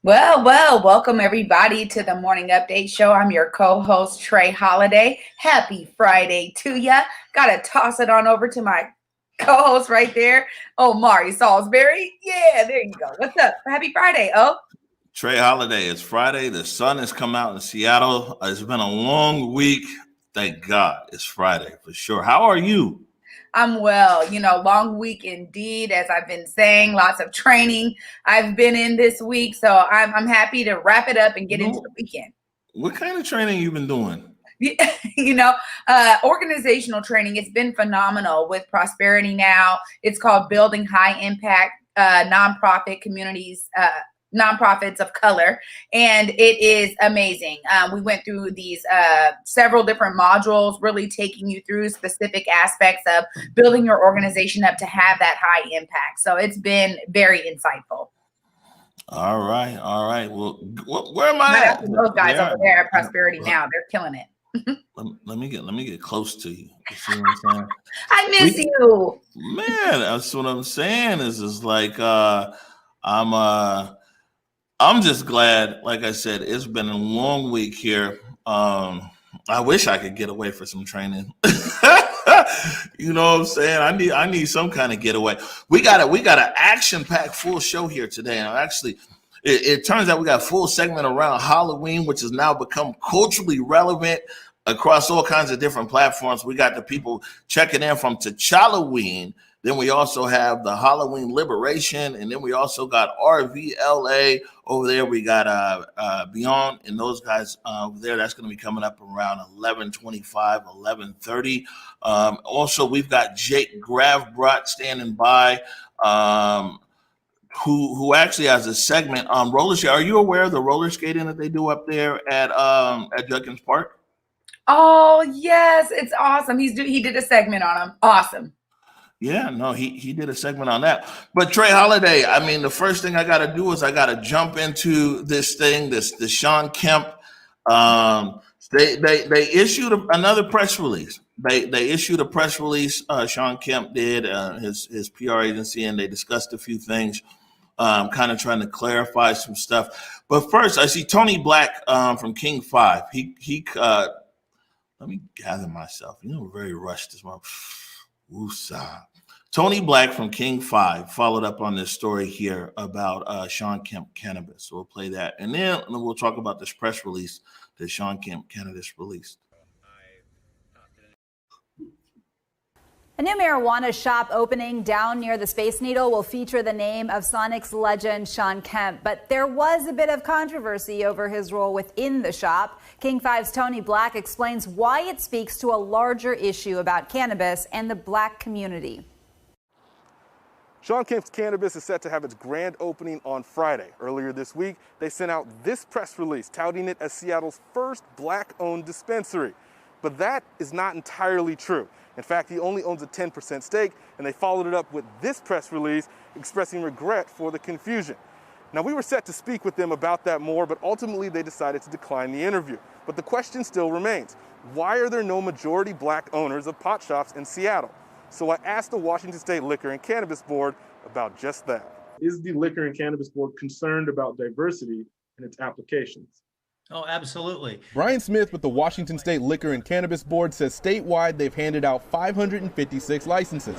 Welcome everybody to the Morning Update Show. I'm your co-host, Trey Holiday. Happy Friday to ya. Gotta toss it on over to my co-host right there, Mari Salisbury. Yeah, there you go. What's up? Happy Friday, Trey Holiday, it's Friday. The sun has come out in Seattle. It's been a long week. Thank God it's Friday for sure. How are you? I'm well. Long week indeed, as I've been saying, lots of training I've been in this week. So I'm happy to wrap it up and get into the weekend. What kind of training you been doing? Organizational training. It's been phenomenal with Prosperity Now. It's called Building High Impact Nonprofit Communities, Nonprofits of Color, and it is amazing. We went through these several different modules, really taking you through specific aspects of building your organization up to have that high impact. So it's been very insightfl. All right. Well, where am I at? Those guys over there at Prosperity Now, they're killing it. let me get close to you. You see what I'm saying? I miss you, man. That's what I'm saying. Is like I'm just glad. Like I said, it's been a long week here. I wish I could get away for some training. You know what I'm saying? I need some kind of getaway. We got an action-packed full show here today. And actually, it turns out we got a full segment around Halloween, which has now become culturally relevant across all kinds of different platforms. We got the people checking in from T'Challaween. Then we also have the Halloween Liberation, and then we also got RVLA over there. We got Beyond and those guys over there. That's going to be coming up around 11:25, 11:30. Also, we've got Jake Gravbrot standing by, who actually has a segment on roller skating. Are you aware of the roller skating that they do up there at Judkins Park? Oh yes, it's awesome. He did a segment on them. Awesome. Yeah, no, he did a segment on that. But Trey Holiday, I mean, the first thing I got to do is I got to jump into this thing, this Sean Kemp. They issued another press release. They issued a press release. Sean Kemp did, his PR agency, and they discussed a few things, kind of trying to clarify some stuff. But first, I see Tony Black from King 5. He let me gather myself. Very rushed as well. Woosah. Tony Black from King 5 followed up on this story here about Sean Kemp Cannabis. So we'll play that. And then we'll talk about this press release that Sean Kemp Cannabis released. A new marijuana shop opening down near the Space Needle will feature the name of Sonics legend Sean Kemp, but there was a bit of controversy over his role within the shop. King 5's Tony Black explains why it speaks to a larger issue about cannabis and the Black community. Sean Kemp's Cannabis is set to have its grand opening on Friday. Earlier this week, they sent out this press release touting it as Seattle's first Black-owned dispensary. But that is not entirely true. In fact, he only owns a 10% stake, and they followed it up with this press release expressing regret for the confusion. Now, we were set to speak with them about that more, but ultimately they decided to decline the interview. But the question still remains, why are there no majority Black owners of pot shops in Seattle? So I asked the Washington State Liquor and Cannabis Board about just that. Is the Liquor and Cannabis Board concerned about diversity in its applications? Oh, absolutely. Brian Smith with the Washington State Liquor and Cannabis Board says statewide they've handed out 556 licenses.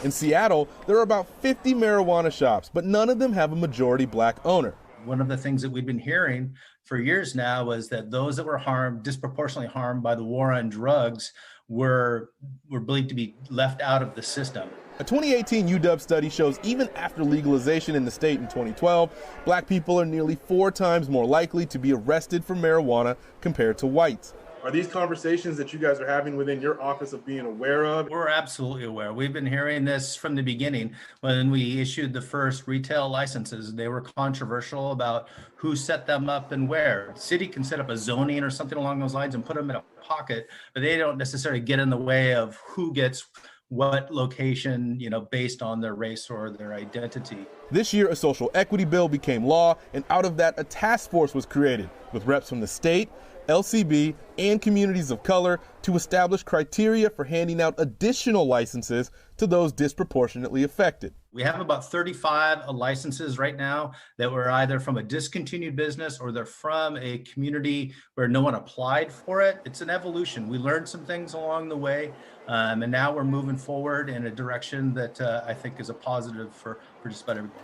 In Seattle, there are about 50 marijuana shops, but none of them have a majority Black owner. One of the things that we've been hearing for years now was that those that were disproportionately harmed by the war on drugs were believed to be left out of the system. A 2018 UW study shows even after legalization in the state in 2012, Black people are nearly 4 times more likely to be arrested for marijuana compared to whites. Are these conversations that you guys are having within your office of being aware of? We're absolutely aware. We've been hearing this from the beginning. When we issued the first retail licenses, they were controversial about who set them up and where. The city can set up a zoning or something along those lines and put them in a pocket, but they don't necessarily get in the way of who gets what location, based on their race or their identity. This year, a social equity bill became law, and out of that, a task force was created with reps from the state, LCB, and communities of color to establish criteria for handing out additional licenses to those disproportionately affected. We have about 35 licenses right now that were either from a discontinued business or they're from a community where no one applied for it. It's an evolution. We learned some things along the way, and now we're moving forward in a direction that I think is a positive for just about everyone.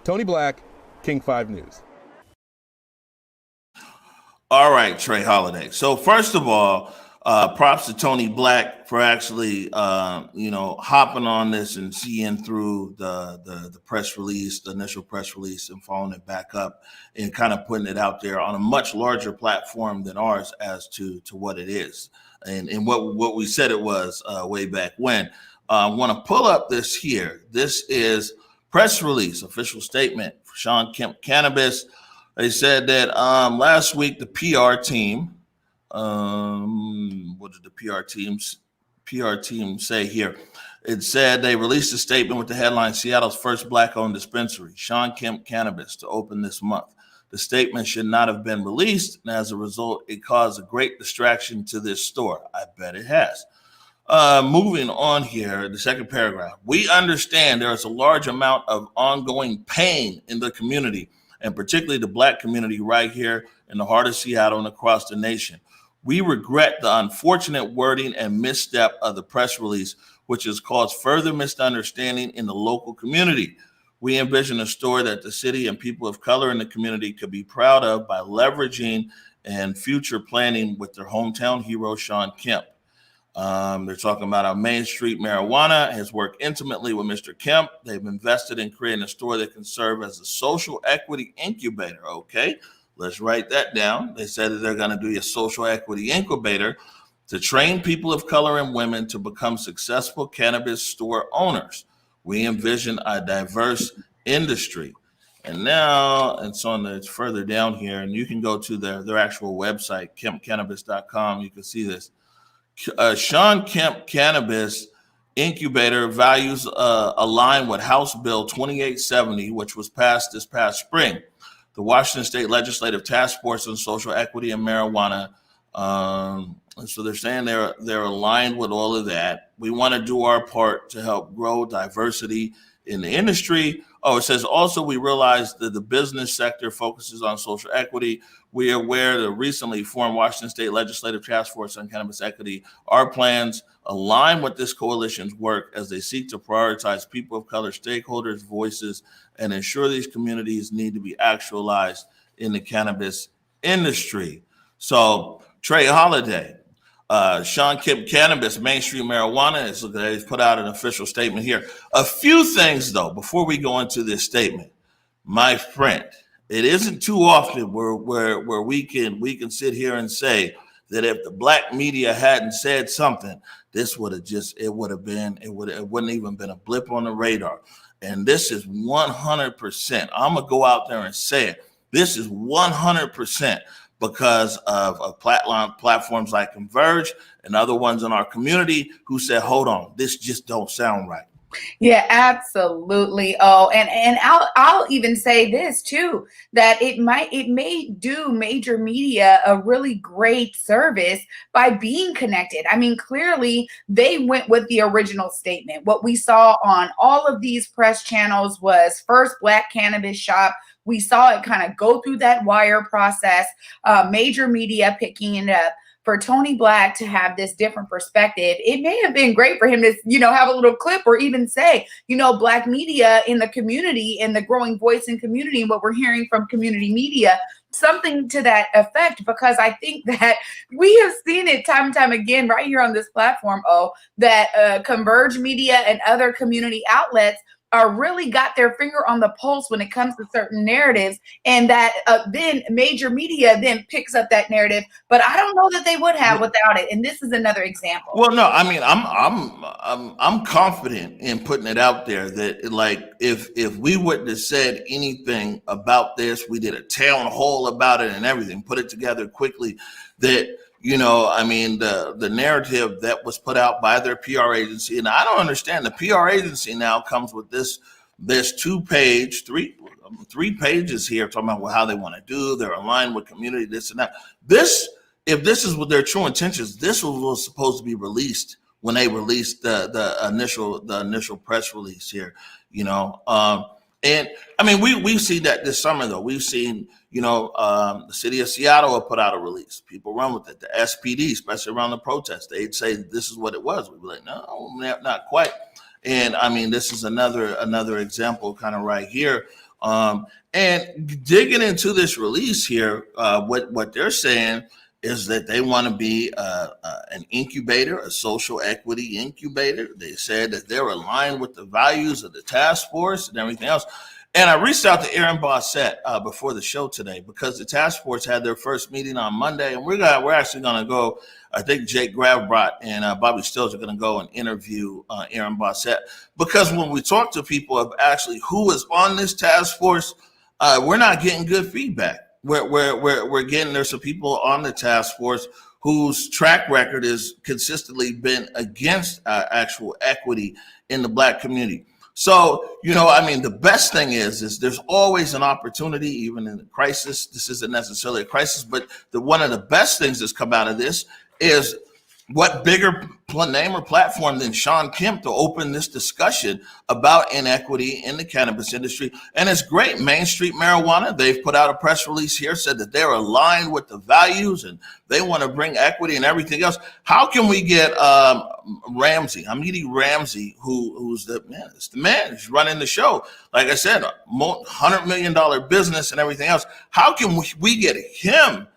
Tony Black, King 5 News. All right, Trey Holiday. So first of all, props to Tony Black for actually, hopping on this and seeing through the press release, the initial press release, and following it back up and kind of putting it out there on a much larger platform than ours as to what it is and what we said it was way back when. I want to pull up this here. This is press release, official statement for Shawn Kemp Cannabis. They said that last week the PR team. What did the PR team say here? It said they released a statement with the headline, Seattle's first Black-owned dispensary, Shawn Kemp Cannabis, to open this month. The statement should not have been released, and as a result, it caused a great distraction to this store. I bet it has. Moving on here, the second paragraph. We understand there is a large amount of ongoing pain in the community, and particularly the Black community right here in the heart of Seattle and across the nation. We regret the unfortunate wording and misstep of the press release, which has caused further misunderstanding in the local community. We envision a store that the city and people of color in the community could be proud of by leveraging and future planning with their hometown hero, Shawn Kemp. They're talking about how Main Street Marijuana has worked intimately with Mr. Kemp. They've invested in creating a store that can serve as a social equity incubator. Okay. Let's write that down. They said that they're going to do a social equity incubator to train people of color and women to become successful cannabis store owners. We envision a diverse industry. And now it's further down here, and you can go to their actual website, kempcannabis.com. You can see this. Shawn Kemp Cannabis Incubator values align with House Bill 2870, which was passed this past spring. The Washington State Legislative Task Force on Social Equity and Marijuana. So they're saying they're aligned with all of that. We want to do our part to help grow diversity in the industry. Oh, it says also we realize that the business sector focuses on social equity. We are aware of the recently formed Washington State Legislative Task Force on Cannabis Equity. Our plans align with this coalition's work as they seek to prioritize people of color stakeholders' voices and ensure these communities need to be actualized in the cannabis industry. So Trey Holiday, Shawn Kemp Cannabis, Main Street Marijuana, has put out an official statement here. A few things, though, before we go into this statement. My friend, it isn't too often where we can sit here and say that if the Black media hadn't said something, this would have it wouldn't even been a blip on the radar. And this is 100%. I'm gonna go out there and say it. This is 100% because of platforms like Converge and other ones in our community who said, hold on, this just don't sound right. Yeah, absolutely. Oh, and I'll even say this too, that it may do major media a really great service by being connected. I mean, clearly they went with the original statement. What we saw on all of these press channels was first Black cannabis shop. We saw it kind of go through that wire process, major media picking it up. For Tony Black to have this different perspective, it may have been great for him to, have a little clip or even say, Black media in the community and the growing voice in community and what we're hearing from community media, something to that effect, because I think that we have seen it time and time again right here on this platform, that Converge Media and other community outlets are really got their finger on the pulse when it comes to certain narratives, and that then major media then picks up that narrative. But I don't know that they would have without it. And this is another example. Well, no, I mean, I'm confident in putting it out there that, like, if we wouldn't have said anything about this, we did a town hall about it and everything, put it together quickly, that the narrative that was put out by their PR agency, and I don't understand, the PR agency now comes with this 2-page, three pages here talking about how they want to do, they're aligned with community, this and that. If this is what their true intentions, this was supposed to be released when they released the initial press release here, and I mean, we've seen that this summer, though. We've seen, the city of Seattle will put out a release. People run with it. The SPD, especially around the protests, they'd say this is what it was. We'd be like, no, not quite. And I mean, this is another example kind of right here. And digging into this release here, what they're saying is that they want to be an incubator, a social equity incubator. They said that they're aligned with the values of the task force and everything else. And I reached out to Aaron Bossett before the show today because the task force had their first meeting on Monday, and we're actually going to go. I think Jake Gravbrot and Bobby Stills are going to go and interview Aaron Bossett, because when we talk to people of actually who is on this task force, we're not getting good feedback. We're getting, there's some people on the task force whose track record has consistently been against actual equity in the Black community. So, I mean, the best thing is there's always an opportunity, even in a crisis. This isn't necessarily a crisis, but one of the best things that's come out of this is what bigger name or platform than Sean Kemp to open this discussion about inequity in the cannabis industry. And it's great. Main Street Marijuana, they've put out a press release here, said that they're aligned with the values and they want to bring equity and everything else. How can we get Ramsey, Hamidi Ramsey, who's the man? It's the man. He's running the show. Like I said, $100 million business and everything else. How can we get him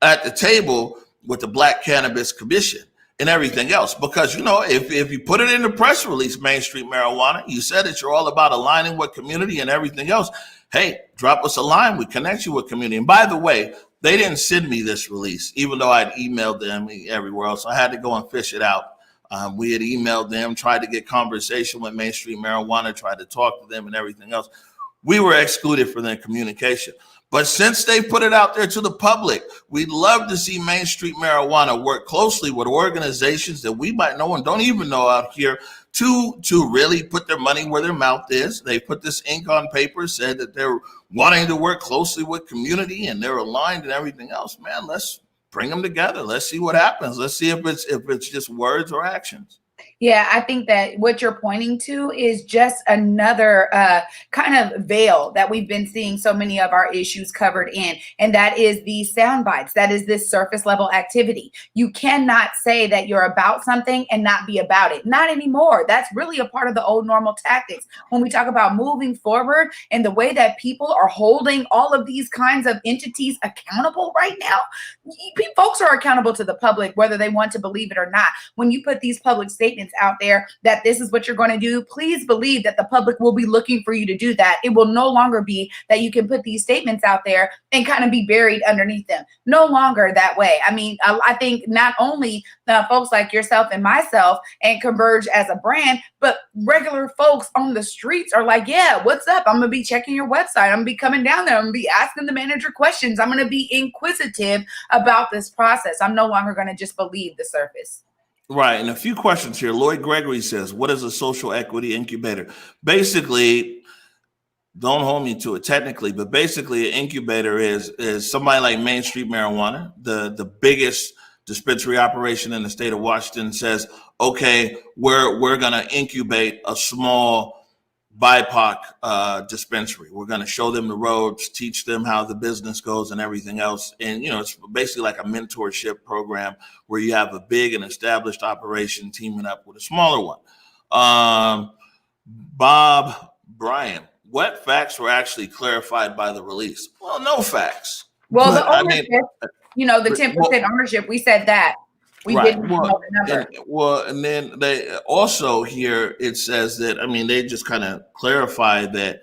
at the table with the Black Cannabis Commission and everything else? Because, if you put it in the press release, Main Street Marijuana, you said that you're all about aligning with community and everything else. Hey, drop us a line. We connect you with community. And by the way, they didn't send me this release, even though I'd emailed them everywhere else. So I had to go and fish it out. We had emailed them, tried to get conversation with Main Street Marijuana, tried to talk to them and everything else. We were excluded from their communication. But since they put it out there to the public, we'd love to see Main Street Marijuana work closely with organizations that we might know and don't even know out here to really put their money where their mouth is. They put this ink on paper, said that they're wanting to work closely with community and they're aligned and everything else. Man, let's bring them together. Let's see what happens. Let's see if it's just words or actions. Yeah, I think that what you're pointing to is just another kind of veil that we've been seeing so many of our issues covered in, and that is these sound bites. That is this surface level activity. You cannot say that you're about something and not be about it. Not anymore. That's really a part of the old normal tactics. When we talk about moving forward and the way that people are holding all of these kinds of entities accountable right now, folks are accountable to the public, whether they want to believe it or not. When you put these public statements out there that this is what you're going to do, please believe that the public will be looking for you to do that. It will no longer be that you can put these statements out there and kind of be buried underneath them. No longer that way. I mean, I think not only folks like yourself and myself and Converge as a brand, but regular folks on the streets are like, yeah, what's up? I'm going to be checking your website. I'm going to be coming down there. I'm going to be asking the manager questions. I'm going to be inquisitive about this process. I'm no longer going to just believe the surface. Right. And a few questions here. Lloyd Gregory says, what is a social equity incubator? Basically, don't hold me to it technically, but basically an incubator is somebody like Main Street Marijuana, the biggest dispensary operation in the state of Washington, says, okay, we're going to incubate a small BIPOC dispensary. We're going to show them the ropes, teach them how the business goes and everything else. And, it's basically like a mentorship program where you have a big and established operation teaming up with a smaller one. Bob Bryan, what facts were actually clarified by the release? Well, no facts. Well, the ownership, the 10% ownership, we said that. We didn't know the number. And then they also here, it says that, they just kind of clarified that,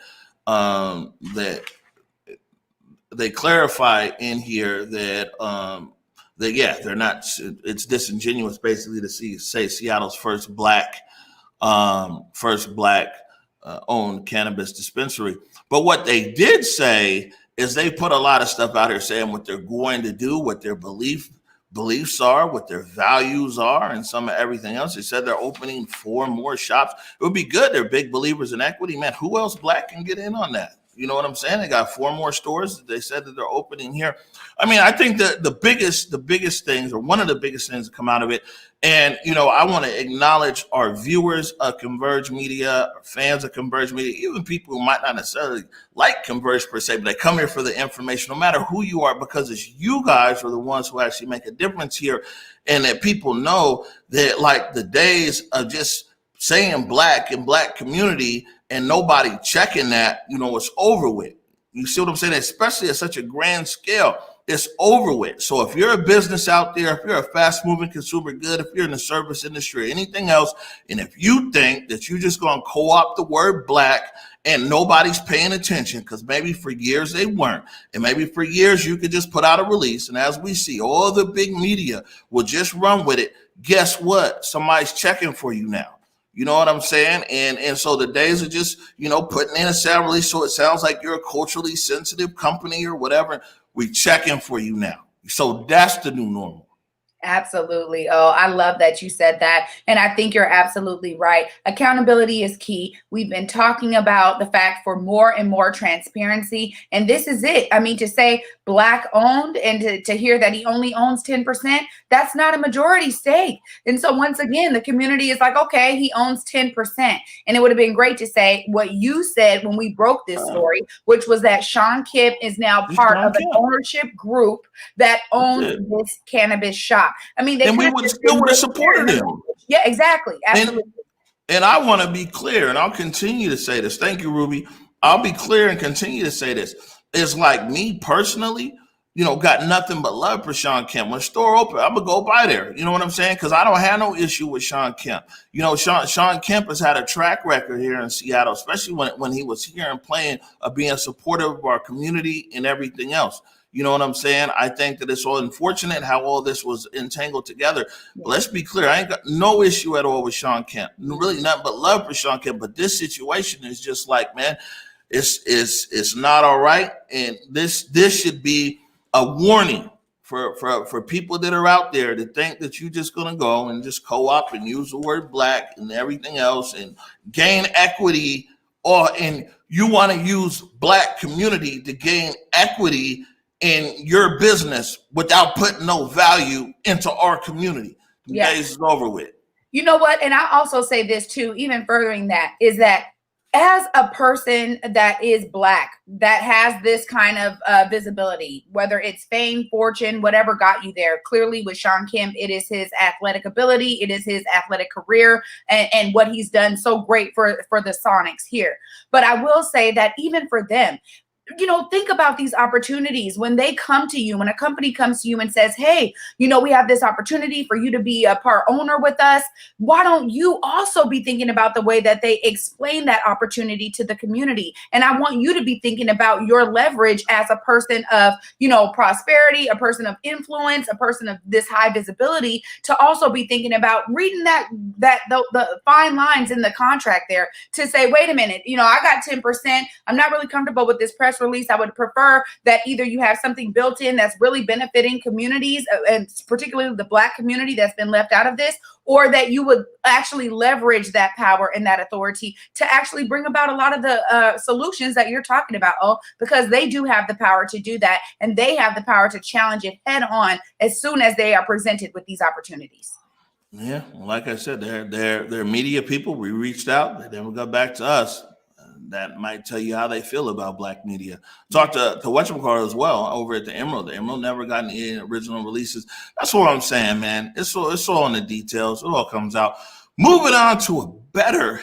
they clarify in here that, they're not, it's disingenuous basically to say Seattle's first black owned cannabis dispensary. But what they did say is they put a lot of stuff out here saying what they're going to do, what their beliefs are, what their values are, and some of everything else. They said they're opening 4 more shops. It would be good. They're big believers in equity. Man, who else black can get in on that? You know what I'm saying? They got 4 more stores that they said that they're opening here. I mean, I think that the biggest things, or one of the biggest things that come out of it, and, you know, I want to acknowledge our viewers of Converge Media, our fans of Converge Media, even people who might not necessarily like Converge per se, but they come here for the information, no matter who you are, because it's you guys are the ones who actually make a difference here. And that people know that, like, the days of just saying black and black community and nobody checking that, you know, it's over with. You see what I'm saying? Especially at such a grand scale, it's over with. So if you're a business out there, if you're a fast moving consumer good, if you're in the service industry or anything else, and if you think that you're just going to co-opt the word black and nobody's paying attention, because maybe for years they weren't, and maybe for years you could just put out a release, and as we see, all the big media will just run with it. Guess what? Somebody's checking for you now. You know what I'm saying? And so the days of just, you know, putting in a sound release so it sounds like you're a culturally sensitive company or whatever, we checking for you now. So that's the new normal. Absolutely. Oh, I love that you said that. And I think you're absolutely right. Accountability is key. We've been talking about the fact for more and more transparency. And this is it. I mean, to say black owned and to hear that he only owns 10%, that's not a majority stake. And so once again, the community is like, okay, he owns 10%. And it would have been great to say what you said when we broke this story, which was that Sean Kemp is now part of an ownership group that owns this cannabis shop. I mean, and we would have supported him. Yeah, exactly. Absolutely. And I want to be clear, and I'll continue to say this. Thank you, Ruby. I'll be clear and continue to say this. It's like me personally, you know, got nothing but love for Sean Kemp. When the store open, I'm gonna go by there. You know what I'm saying? Because I don't have no issue with Sean Kemp. You know, Sean Kemp has had a track record here in Seattle, especially when he was here and playing, being supportive of our community and everything else. You know what I'm saying? I think that it's all unfortunate how all this was entangled together. But let's be clear. I ain't got no issue at all with Sean Kemp. Really nothing but love for Sean Kemp. But this situation is just like, man, it's not all right. And this should be a warning for people that are out there that think that you're just going to go and just co-op and use the word black and everything else and gain equity, and you want to use black community to gain equity in your business without putting no value into our community. The days is over with. You know what? And I also say this too, even furthering that, is that as a person that is black, that has this kind of visibility, whether it's fame, fortune, whatever got you there, clearly with Sean Kemp, it is his athletic ability, it is his athletic career, and what he's done so great for the Sonics here. But I will say that even for them, you know, think about these opportunities when they come to you, when a company comes to you and says, hey, you know, we have this opportunity for you to be a part owner with us. Why don't you also be thinking about the way that they explain that opportunity to the community? And I want you to be thinking about your leverage as a person of, you know, prosperity, a person of influence, a person of this high visibility, to also be thinking about reading the fine lines in the contract there to say, wait a minute, you know, I got 10%. I'm not really comfortable with this press release. I would prefer that either you have something built in that's really benefiting communities, and particularly the black community that's been left out of this, or that you would actually leverage that power and that authority to actually bring about a lot of the solutions that you're talking about, because they do have the power to do that, and they have the power to challenge it head on as soon as they are presented with these opportunities. Yeah, well, like I said, they're media people. We reached out, they never got back to us. That might tell you how they feel about black media. Talked to whatchamacallit as well over at the Emerald. The Emerald never got any original releases. That's what I'm saying, man. It's all in the details. It all comes out. Moving on to a better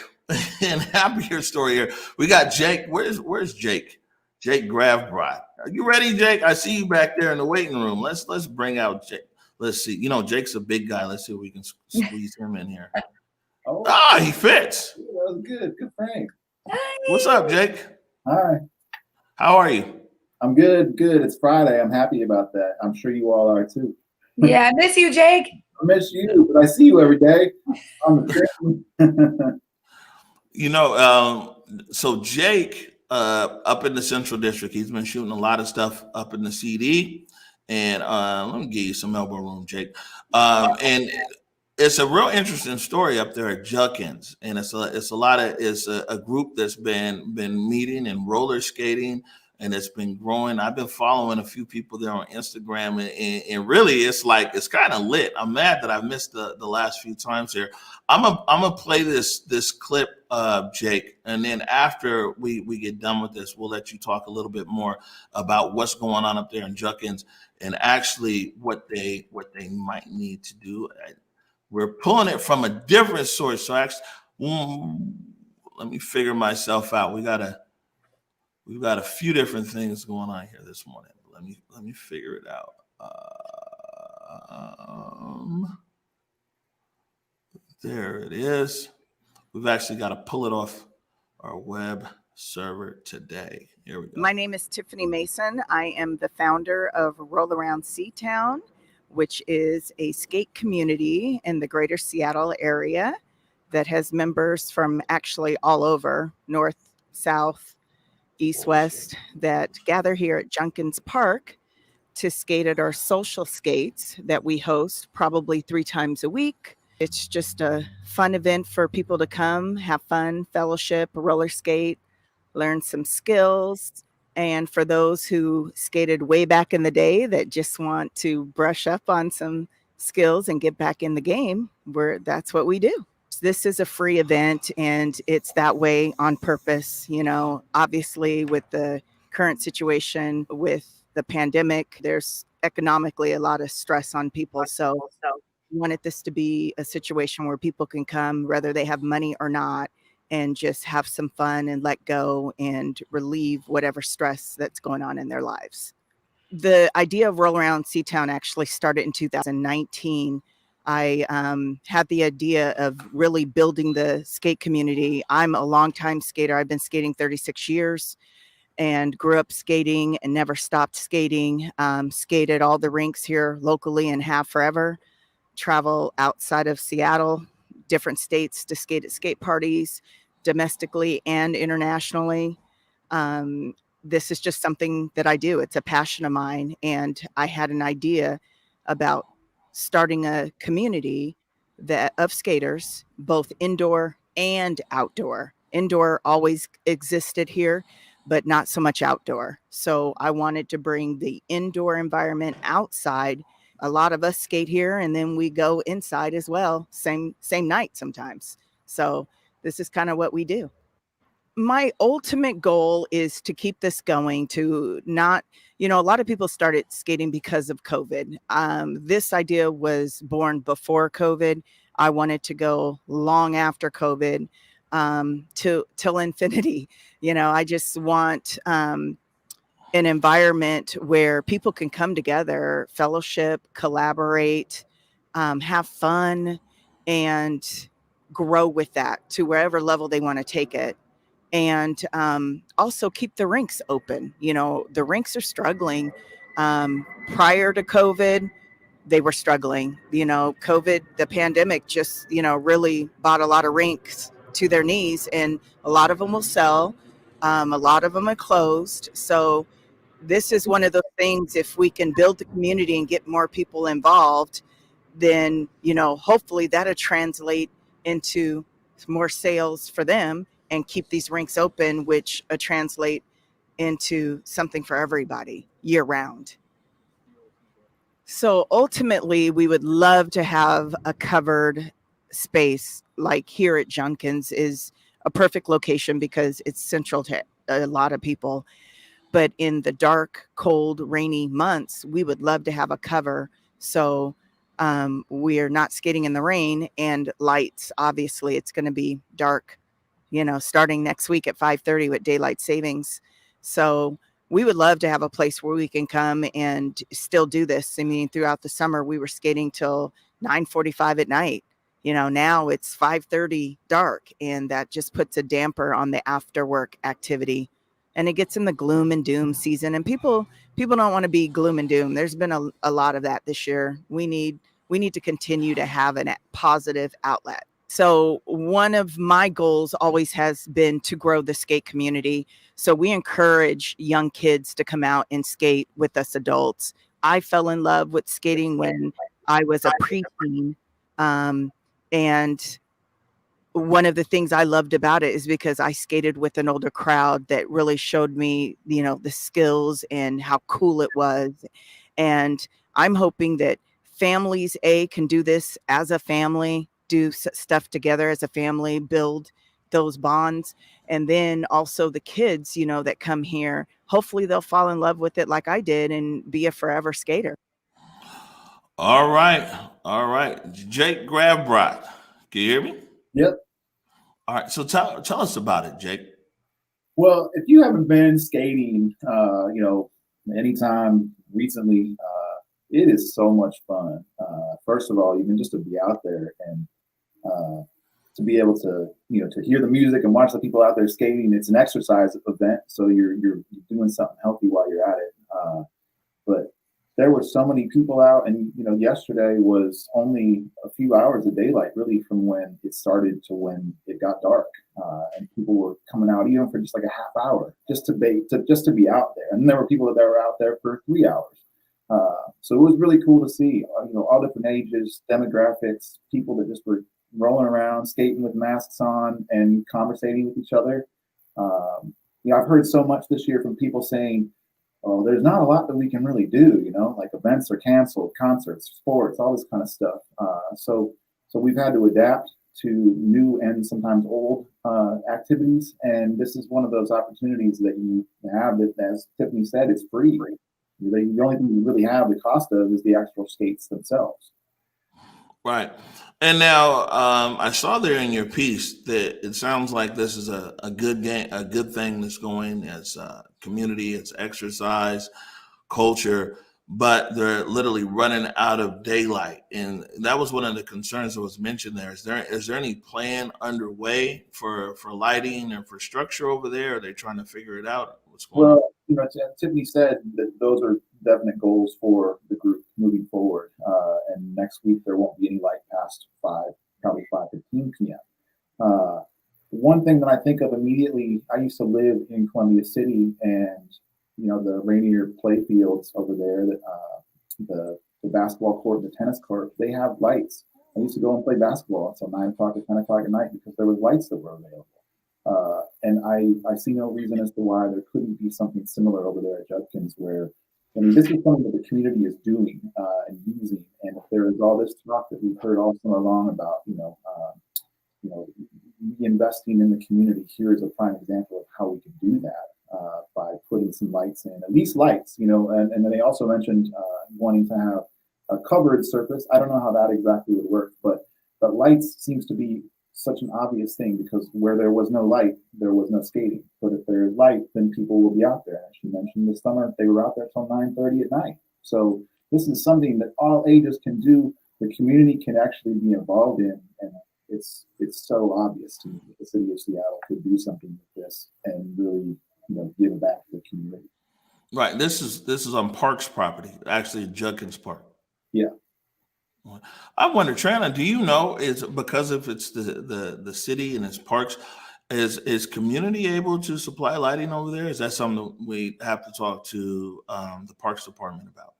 and happier story here. We got Jake. Where's Jake? Jake Gravbrot. Are you ready, Jake? I see you back there in the waiting room. Let's bring out Jake. Let's see. You know, Jake's a big guy. Let's see if we can squeeze him in here. He fits. That was good. Good Frank. What's up, Jake? Hi. How are you? I'm good. Good. It's Friday. I'm happy about that. I'm sure you all are too. Yeah, I miss you, Jake. I miss you, but I see you every day. You know, so Jake, up in the Central District, he's been shooting a lot of stuff up in the CD. And let me give you some elbow room, Jake. And it's a real interesting story up there at Judkins, and it's a group that's been meeting and roller skating, and it's been growing. I've been following a few people there on Instagram, and really it's kind of lit. I'm mad that I missed the last few times here. I'm gonna play this clip, Jake, and then after we get done with this, we'll let you talk a little bit more about what's going on up there in Judkins and actually what they might need to do. We're pulling it from a different source. So actually, let me figure myself out. We've got a few different things going on here this morning. Let me figure it out. There it is. We've actually got to pull it off our web server today. Here we go. My name is Tiffany Mason. I am the founder of Roll Around Seatown, which is a skate community in the greater Seattle area that has members from actually all over, north, south, east, west, that gather here at Judkins Park to skate at our social skates that we host probably 3 times a week. It's just a fun event for people to come, have fun, fellowship, roller skate, learn some skills. And for those who skated way back in the day that just want to brush up on some skills and get back in the game, that's what we do. This is a free event, and it's that way on purpose. You know, obviously with the current situation with the pandemic, there's economically a lot of stress on people. So we wanted this to be a situation where people can come, whether they have money or not, and just have some fun and let go and relieve whatever stress that's going on in their lives. The idea of Roll Around Seatown actually started in 2019. I had the idea of really building the skate community. I'm a longtime skater. I've been skating 36 years and grew up skating and never stopped skating. Skated all the rinks here locally and have forever. Travel outside of Seattle, different states to skate at skate parties, domestically and internationally. This is just something that I do. It's a passion of mine. And I had an idea about starting a community of skaters, both indoor and outdoor. Indoor always existed here, but not so much outdoor. So I wanted to bring the indoor environment outside. A lot of us skate here, and then we go inside as well, same night sometimes. So this is kind of what we do. My ultimate goal is to keep this going, to not, a lot of people started skating because of COVID. This idea was born before COVID. I wanted to go long after COVID, till infinity. I just want an environment where people can come together, fellowship, collaborate, have fun, and grow with that to wherever level they want to take it. And also keep the rinks open. The rinks are struggling. Prior to COVID, they were struggling. COVID, the pandemic just, really brought a lot of rinks to their knees, and a lot of them will sell. A lot of them are closed. So this is one of the things, if we can build the community and get more people involved, then, hopefully that'll translate into more sales for them and keep these rinks open, which translate into something for everybody year round. So ultimately, we would love to have a covered space like here at Judkins is a perfect location because it's central to a lot of people. But in the dark, cold, rainy months, we would love to have a cover. So we're not skating in the rain, and lights, obviously it's going to be dark, starting next week at 5:30 with daylight savings. So we would love to have a place where we can come and still do this. I mean, throughout the summer, we were skating till 9:45 at night. Now it's 5:30 dark, and that just puts a damper on the after work activity. And it gets in the gloom and doom season, and people don't want to be gloom and doom. There's been a lot of that this year. We need to continue to have a positive outlet. So one of my goals always has been to grow the skate community. So we encourage young kids to come out and skate with us adults. I fell in love with skating when I was a preteen. And one of the things I loved about it is because I skated with an older crowd that really showed me, the skills and how cool it was. And I'm hoping that families, can do this as a family, do stuff together as a family, build those bonds. And then also the kids, that come here, hopefully they'll fall in love with it like I did and be a forever skater. All right. Jake Grabrot, can you hear me? Yep. All right, so tell us about it, Jake. Well, if you haven't been skating, anytime recently, it is so much fun. First of all, even just to be out there and to be able to, to hear the music and watch the people out there skating. It's an exercise event, so you're doing something healthy while you're at it. But there were so many people out, and yesterday was only a few hours of daylight, really, from when it started to when it got dark, and people were coming out even for just like a half hour just to be out there. And there were people that were out there for 3 hours. So it was really cool to see, all different ages, demographics, people that just were rolling around, skating with masks on, and conversating with each other. I've heard so much this year from people saying, "Oh, there's not a lot that we can really do, like events are canceled, concerts, sports, all this kind of stuff." So we've had to adapt to new and sometimes old activities, and this is one of those opportunities that you have that, as Tiffany said, it's free. The only thing you really have the cost of is the actual skates themselves. Right. And now I saw there in your piece that it sounds like this is a good thing that's going as community, it's exercise, culture, but they're literally running out of daylight. And that was one of the concerns that was mentioned there. Is there any plan underway for lighting and for structure over there? Are they trying to figure it out? What's going on? Well, Tiffany said that those are definite goals for the group moving forward. And next week there won't be any light past probably 5:15 p.m. One thing that I think of immediately, I used to live in Columbia City, and the Rainier play fields over there, that the basketball court, the tennis court, they have lights. I used to go and play basketball until 9 o'clock or 10 o'clock at night because there was lights that were available. And I see no reason as to why there couldn't be something similar over there at Judkins, where, this is something that the community is doing and using. And if there is all this talk that we've heard all summer long about, reinvesting in the community, here is a prime example of how we can do that by putting some lights in, at least lights, and then they also mentioned wanting to have a covered surface. I don't know how that exactly would work, but lights seems to be such an obvious thing, because where there was no light, there was no skating. But if there is light, then people will be out there. As she mentioned, this summer they were out there till 9:30 at night. So this is something that all ages can do. The community can actually be involved in, and it's so obvious to me that the city of Seattle could do something with this and really, give back to the community. Right. This is on Park's property, actually Judkins Park. Yeah. I wonder, Trana, do you know, is because if it's the city and its parks, is community able to supply lighting over there? Is that something we have to talk to the Parks Department about?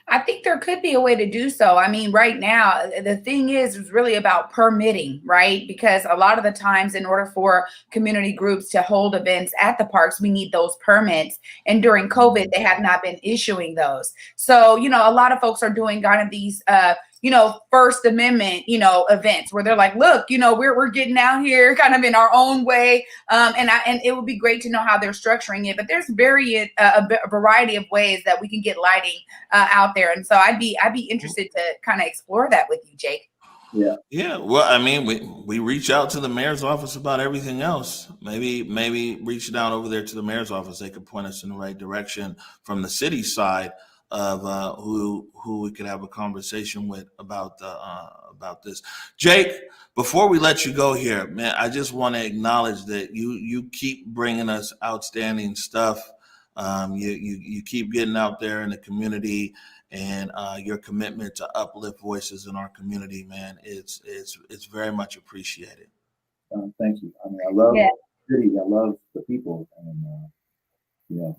I think there could be a way to do so. I mean, right now, the thing is really about permitting, right? Because a lot of the times, in order for community groups to hold events at the parks, we need those permits. And during COVID, they have not been issuing those. So, a lot of folks are doing kind of these, First Amendment, events where they're like, look, we're getting out here kind of in our own way. And it would be great to know how they're structuring it. But there's a variety of ways that we can get lighting out there. And so I'd be interested to kind of explore that with you, Jake. Yeah. Yeah. Well, I mean, we reach out to the mayor's office about everything else. Maybe reach down over there to the mayor's office. They could point us in the right direction from the city side of who we could have a conversation with about this. Jake, before we let you go here, man, I just want to acknowledge that you keep bringing us outstanding stuff. You keep getting out there in the community, and your commitment to uplift voices in our community, man, it's very much appreciated. Thank you. I mean, I love the city. I love the people, and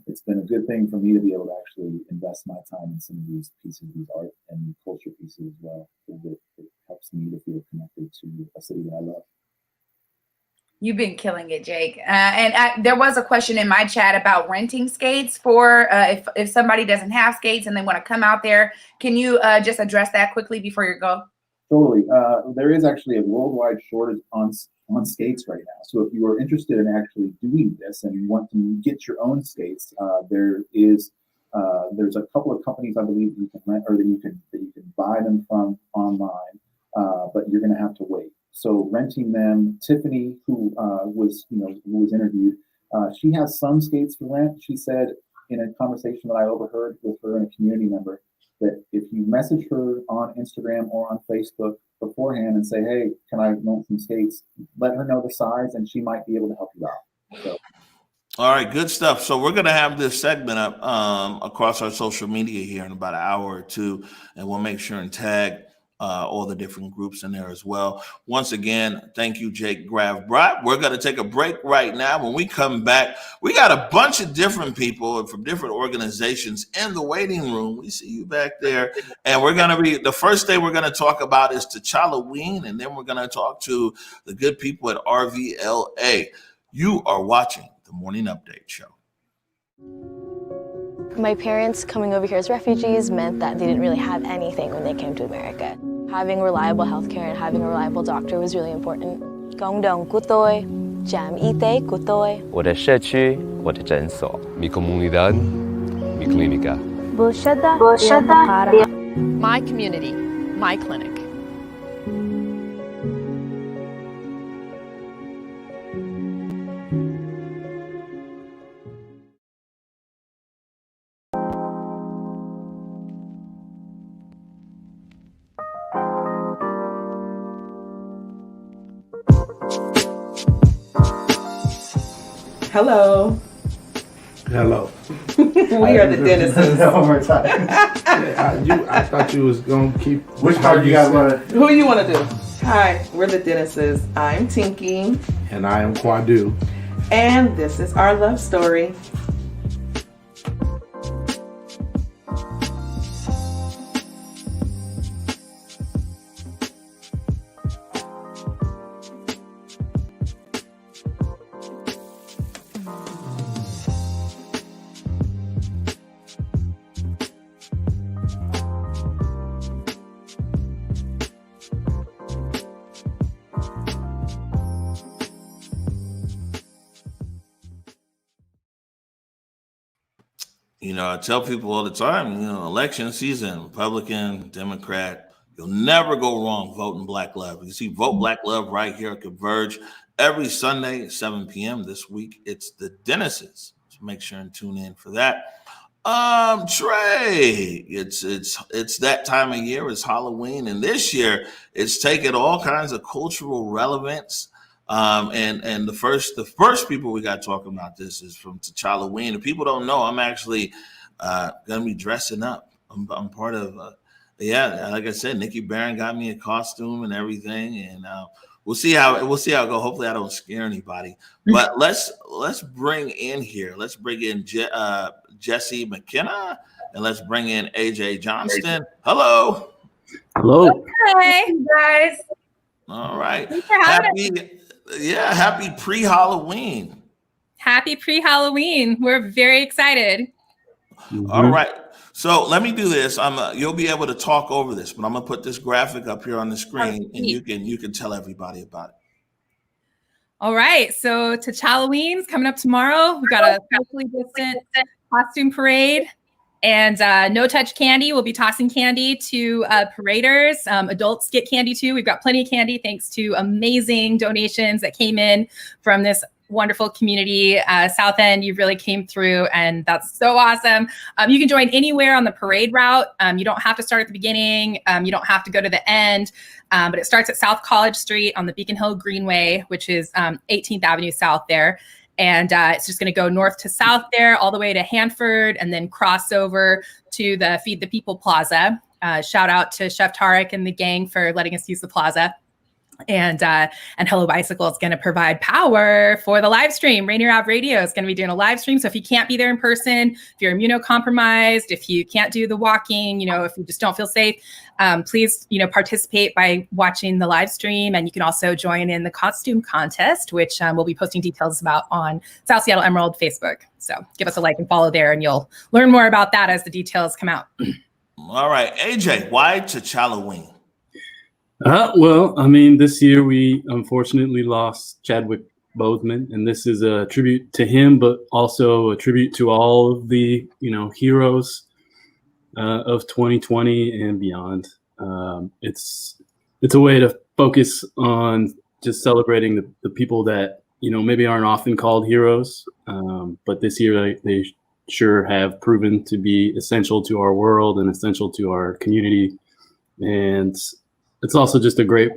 it's been a good thing for me to be able to actually invest my time in some of these pieces, these art and culture pieces as well. It helps continue to feel connected to a city that I love. You've been killing it, Jake. There was a question in my chat about renting skates for if somebody doesn't have skates and they want to come out there. Can you just address that quickly before you go? Totally. There is actually a worldwide shortage on skates right now. So if you are interested in actually doing this and you want to get your own skates, there's a couple of companies I believe you can rent or that you can buy them from online, but you're going to have to wait. So renting them, Tiffany, who was interviewed, she has some skates for rent. She said in a conversation that I overheard with her and a community member that if you message her on Instagram or on Facebook beforehand and say, hey, can I rent some skates, let her know the size and she might be able to help you out. So. All right, good stuff. So we're going to have this segment up across our social media here in about an hour or two, and we'll make sure and tag all the different groups in there as well. Once again, thank you, Jake Graff-Brott. We're going to take a break right now. When we come back, we got a bunch of different people from different organizations in the waiting room. We see you back there. And we're going to be, the first day we're going to talk about is T'Challaween, and then we're going to talk to the good people at RVLA. You are watching the Morning Update Show. My parents coming over here as refugees meant that they didn't really have anything when they came to America. Having reliable healthcare and having a reliable doctor was really important. Cộng đồng của tôi, trạm y tế của tôi. 我的社区，我的诊所。Mi comunidad, mi clínica. My community, my clinic. Hello. Hello. We are the Dennisons. One more time. I thought you was gonna keep. Which part you guys want to? Who you want to do? Hi, we're the Dennisons. I'm Tinky. And I am Quadu. And this is our love story. You know, I tell people all the time, you know, election season, Republican, Democrat, you'll never go wrong voting Black Love. You see Vote Black Love right here at Converge every Sunday, 7 p.m. This week, it's the Dennisons. So make sure and tune in for that. Trey, it's that time of year, it's Halloween, and this year it's taken all kinds of cultural relevance. And the first people we got talking about this is from T'Challaween. If people don't know, I'm actually gonna be dressing up. I'm part of like I said, Nikki Barron got me a costume and everything, and we'll see how it go. Hopefully I don't scare anybody. But let's bring in Jesse McKenna, and let's bring in AJ Johnston. Hello. Hey guys. All right. Happy pre-Halloween. Happy pre-Halloween. We're very excited. Mm-hmm. All right. So let me do this. You'll be able to talk over this, but I'm gonna put this graphic up here on the screen, and you can tell everybody about it. All right. So T'Challaween's coming up tomorrow. We've got a socially distant costume parade. And No Touch Candy will be tossing candy to paraders. Adults get candy too. We've got plenty of candy thanks to amazing donations that came in from this wonderful community. South End, you really came through, and that's so awesome. You can join anywhere on the parade route. You don't have to start at the beginning. You don't have to go to the end. But it starts at South College Street on the Beacon Hill Greenway, which is 18th Avenue South there. And it's just going to go north to south there, all the way to Hanford, and then cross over to the Feed the People Plaza. Shout out to Chef Tarek and the gang for letting us use the plaza. And Hello Bicycle is going to provide power for the live stream. Rainier Ave Radio is going to be doing a live stream. So if you can't be there in person, if you're immunocompromised, if you can't do the walking, if you just don't feel safe, please, participate by watching the live stream. And you can also join in the costume contest, which we'll be posting details about on South Seattle Emerald Facebook. So give us a like and follow there, and you'll learn more about that as the details come out. All right, AJ, why T'Challaween? Well, I mean, this year we unfortunately lost Chadwick Boseman, and this is a tribute to him, but also a tribute to all of the, heroes of 2020 and beyond. It's a way to focus on just celebrating the people that, maybe aren't often called heroes, but this year they sure have proven to be essential to our world and essential to our community. And it's also just a great,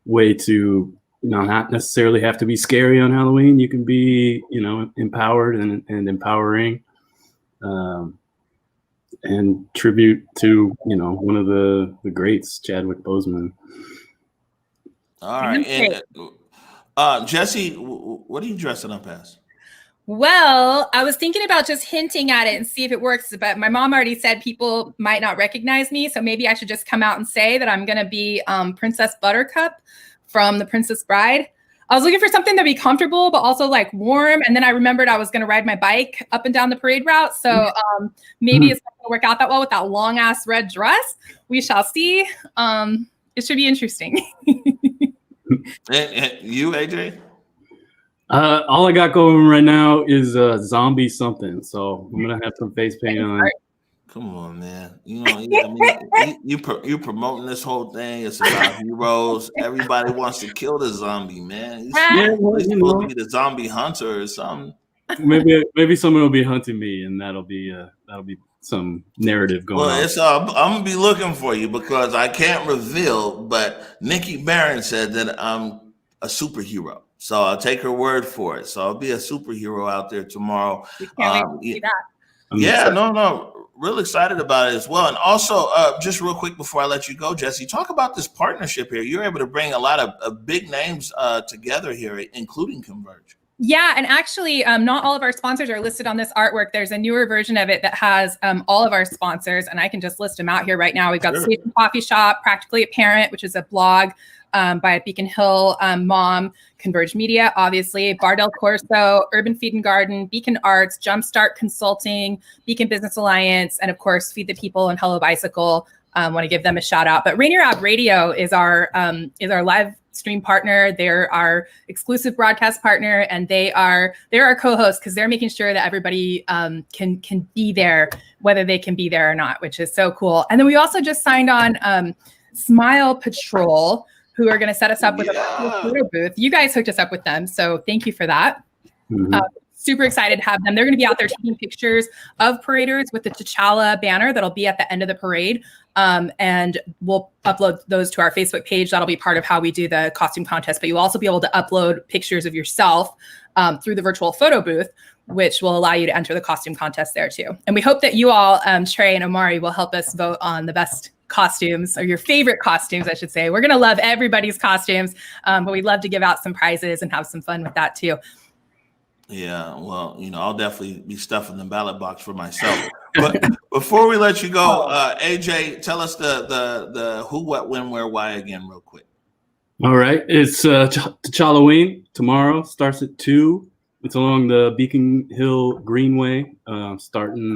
way to, not necessarily have to be scary on Halloween. You can be, empowered and empowering, and tribute to, one of the greats, Chadwick Boseman. All right. And Jesse, what are you dressing up as? Well, I was thinking about just hinting at it and see if it works, but my mom already said people might not recognize me, so maybe I should just come out and say that I'm going to be Princess Buttercup from The Princess Bride. I was looking for something that'd be comfortable, but also like warm, and then I remembered I was going to ride my bike up and down the parade route, so maybe it's not going to work out that well with that long-ass red dress. We shall see. It should be interesting. And you, AJ? All I got going right now is zombie something, so I'm gonna have some face paint on. Come on, man. You're promoting this whole thing. It's about heroes. Everybody wants to kill the zombie, man. You're supposed to be the zombie hunter or something. Maybe someone will be hunting me, and that'll be some narrative going on. Well, I'm gonna be looking for you because I can't reveal, but Nikki Barron said that I'm a superhero. So I'll take her word for it. So I'll be a superhero out there tomorrow. Real excited about it as well. And also, just real quick before I let you go, Jesse, talk about this partnership here. You're able to bring a lot of big names together here, including Converge. Yeah, and actually, not all of our sponsors are listed on this artwork. There's a newer version of it that has all of our sponsors, and I can just list them out here right now. We've got the Station Coffee Shop, Practically a Parent, which is a blog by a Beacon Hill mom, Converge Media, obviously, Bardell Corso, Urban Feed and Garden, Beacon Arts, Jumpstart Consulting, Beacon Business Alliance, and of course, Feed the People and Hello Bicycle. Want to give them a shout out. But Rainier Ave Radio is our live stream partner. They're our exclusive broadcast partner, and they're our co-hosts because they're making sure that everybody can be there, whether they can be there or not, which is so cool. And then we also just signed on Smile Patrol, who are going to set us up with a photo booth. You guys hooked us up with them, so thank you for that. Mm-hmm. Super excited to have them. They're going to be out there taking pictures of paraders with the T'Challa banner that'll be at the end of the parade. And we'll upload those to our Facebook page. That'll be part of how we do the costume contest. But you'll also be able to upload pictures of yourself through the virtual photo booth, which will allow you to enter the costume contest there too. And we hope that you all, Trey and Omari, will help us vote on the best costumes, or your favorite costumes, I should say. We're going to love everybody's costumes, but we'd love to give out some prizes and have some fun with that too. Yeah, well, I'll definitely be stuffing the ballot box for myself. But before we let you go, AJ, tell us the who, what, when, where, why again, real quick. All right, it's T'Challaween tomorrow. Starts at 2:00. It's along the Beacon Hill Greenway. Starting.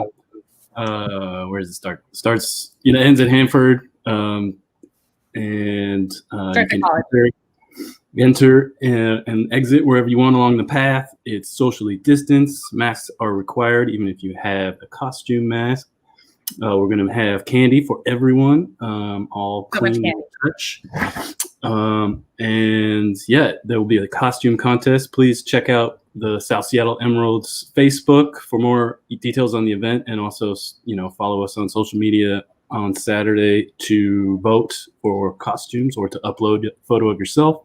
Where does it start? Starts. Ends at Hanford. And you can enter and exit wherever you want along the path. It's socially distanced. Masks are required, even if you have a costume mask. We're going to have candy for everyone, all clean touch. And yeah, there will be a costume contest. Please check out the South Seattle Emerald's Facebook for more details on the event, and also, follow us on social media on Saturday to vote for costumes or to upload a photo of yourself.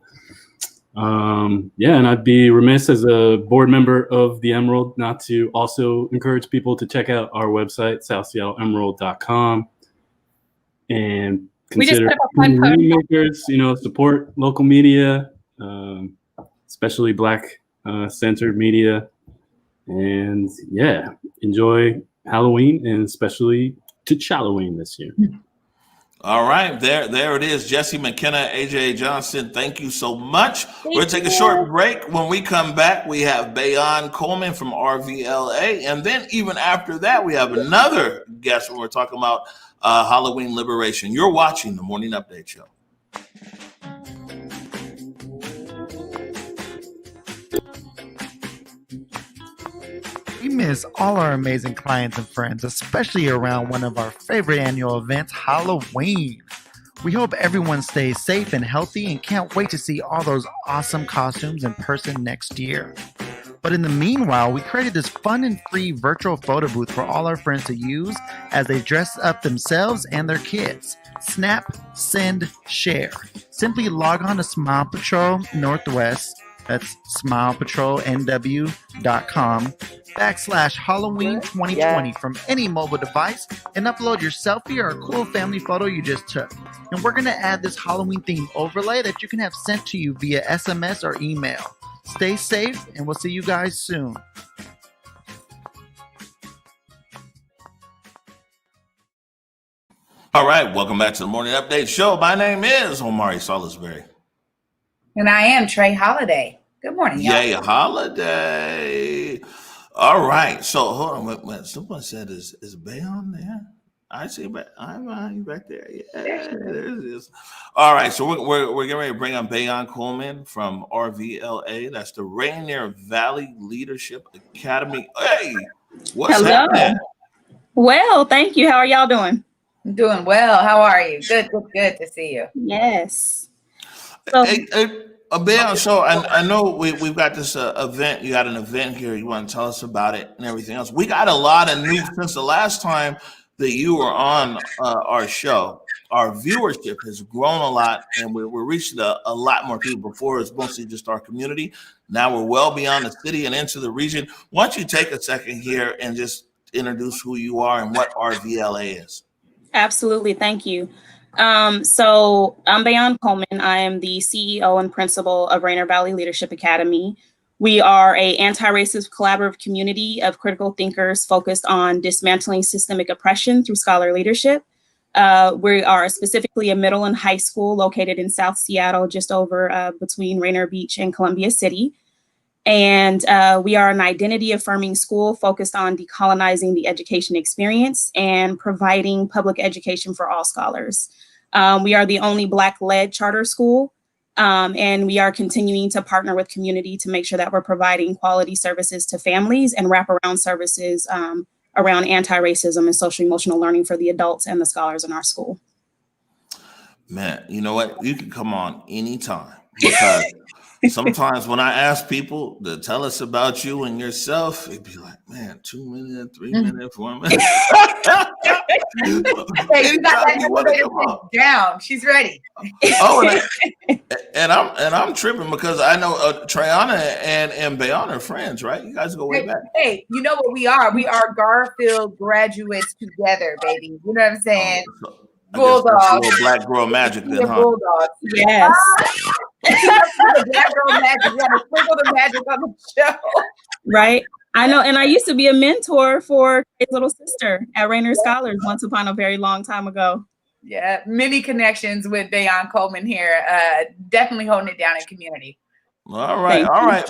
And I'd be remiss as a board member of the Emerald not to also encourage people to check out our website, southseattleemerald.com, and We just consider put up a fun post. makers, support local media, especially Black centered media. And yeah, enjoy Halloween, and especially T'Challoween this year. All right, there it is. Jesse McKenna, AJ Johnson, thank you so much. We're going to take a short break. When we come back, we have Bayon Coleman from RVLA. And then even after that, we have another guest when we're talking about Halloween liberation. You're watching the Morning Update Show. We miss all our amazing clients and friends, especially around one of our favorite annual events, Halloween. We hope everyone stays safe and healthy and can't wait to see all those awesome costumes in person next year. But in the meanwhile, we created this fun and free virtual photo booth for all our friends to use as they dress up themselves and their kids. Snap, send, share. Simply log on to Smile Patrol Northwest, that's smilepatrolnw.com/Halloween 2020 from any mobile device and upload your selfie or a cool family photo you just took. And we're going to add this Halloween theme overlay that you can have sent to you via SMS or email. Stay safe, and we'll see you guys soon. All right, welcome back to the Morning Update Show. My name is Omari Salisbury. And I am Trey Holiday. Good morning, y'all. Yay, holiday. All right, so hold on. Wait. Someone said, is Bayon there? I see, I'm back there. Yeah, there it is. All right, so we're getting ready to bring on Bayon Coleman from RVLA. That's the Rainier Valley Leadership Academy. Hey, what's happening? Well, thank you. How are y'all doing? I'm doing well. How are you? Good to see you. Yes. So, Bayon, so I know we've got this event. You got an event here. You want to tell us about it and everything else. We got a lot of news since the last time that you were on our show. Our viewership has grown a lot, and we're reaching a lot more people. Before, it was mostly just our community. Now we're well beyond the city and into the region. Why don't you take a second here and just introduce who you are and what RVLA is? Absolutely. Thank you. So I'm Bayon Coleman. I am the CEO and principal of Rainier Valley Leadership Academy. We are an anti-racist collaborative community of critical thinkers focused on dismantling systemic oppression through scholar leadership. We are specifically a middle and high school located in South Seattle, just over between Rainier Beach and Columbia City. And we are an identity-affirming school focused on decolonizing the education experience and providing public education for all scholars. We are the only Black-led charter school, and we are continuing to partner with community to make sure that we're providing quality services to families and wraparound services around anti-racism and social-emotional learning for the adults and the scholars in our school. Man, you know what? You can come on anytime, because sometimes when I ask people to tell us about you and yourself, it'd be like, man, 2 minutes, 3 minutes, 1 minute. Hey, you got that down. She's ready. Oh, and I'm tripping because I know Trayana and Bayon are friends, right? You guys go way back. Hey, you know what we are? We are Garfield graduates together, baby. You know what I'm saying? Bulldogs. Black girl magic then, huh? Bulldogs. Yes. Black girl magic. We got to sprinkle the magic on the show. Right. I know. And I used to be a mentor for his little sister at Rainier Scholars once upon a very long time ago. Yeah. Many connections with Bayon Coleman here. Definitely holding it down in community. All right. All right.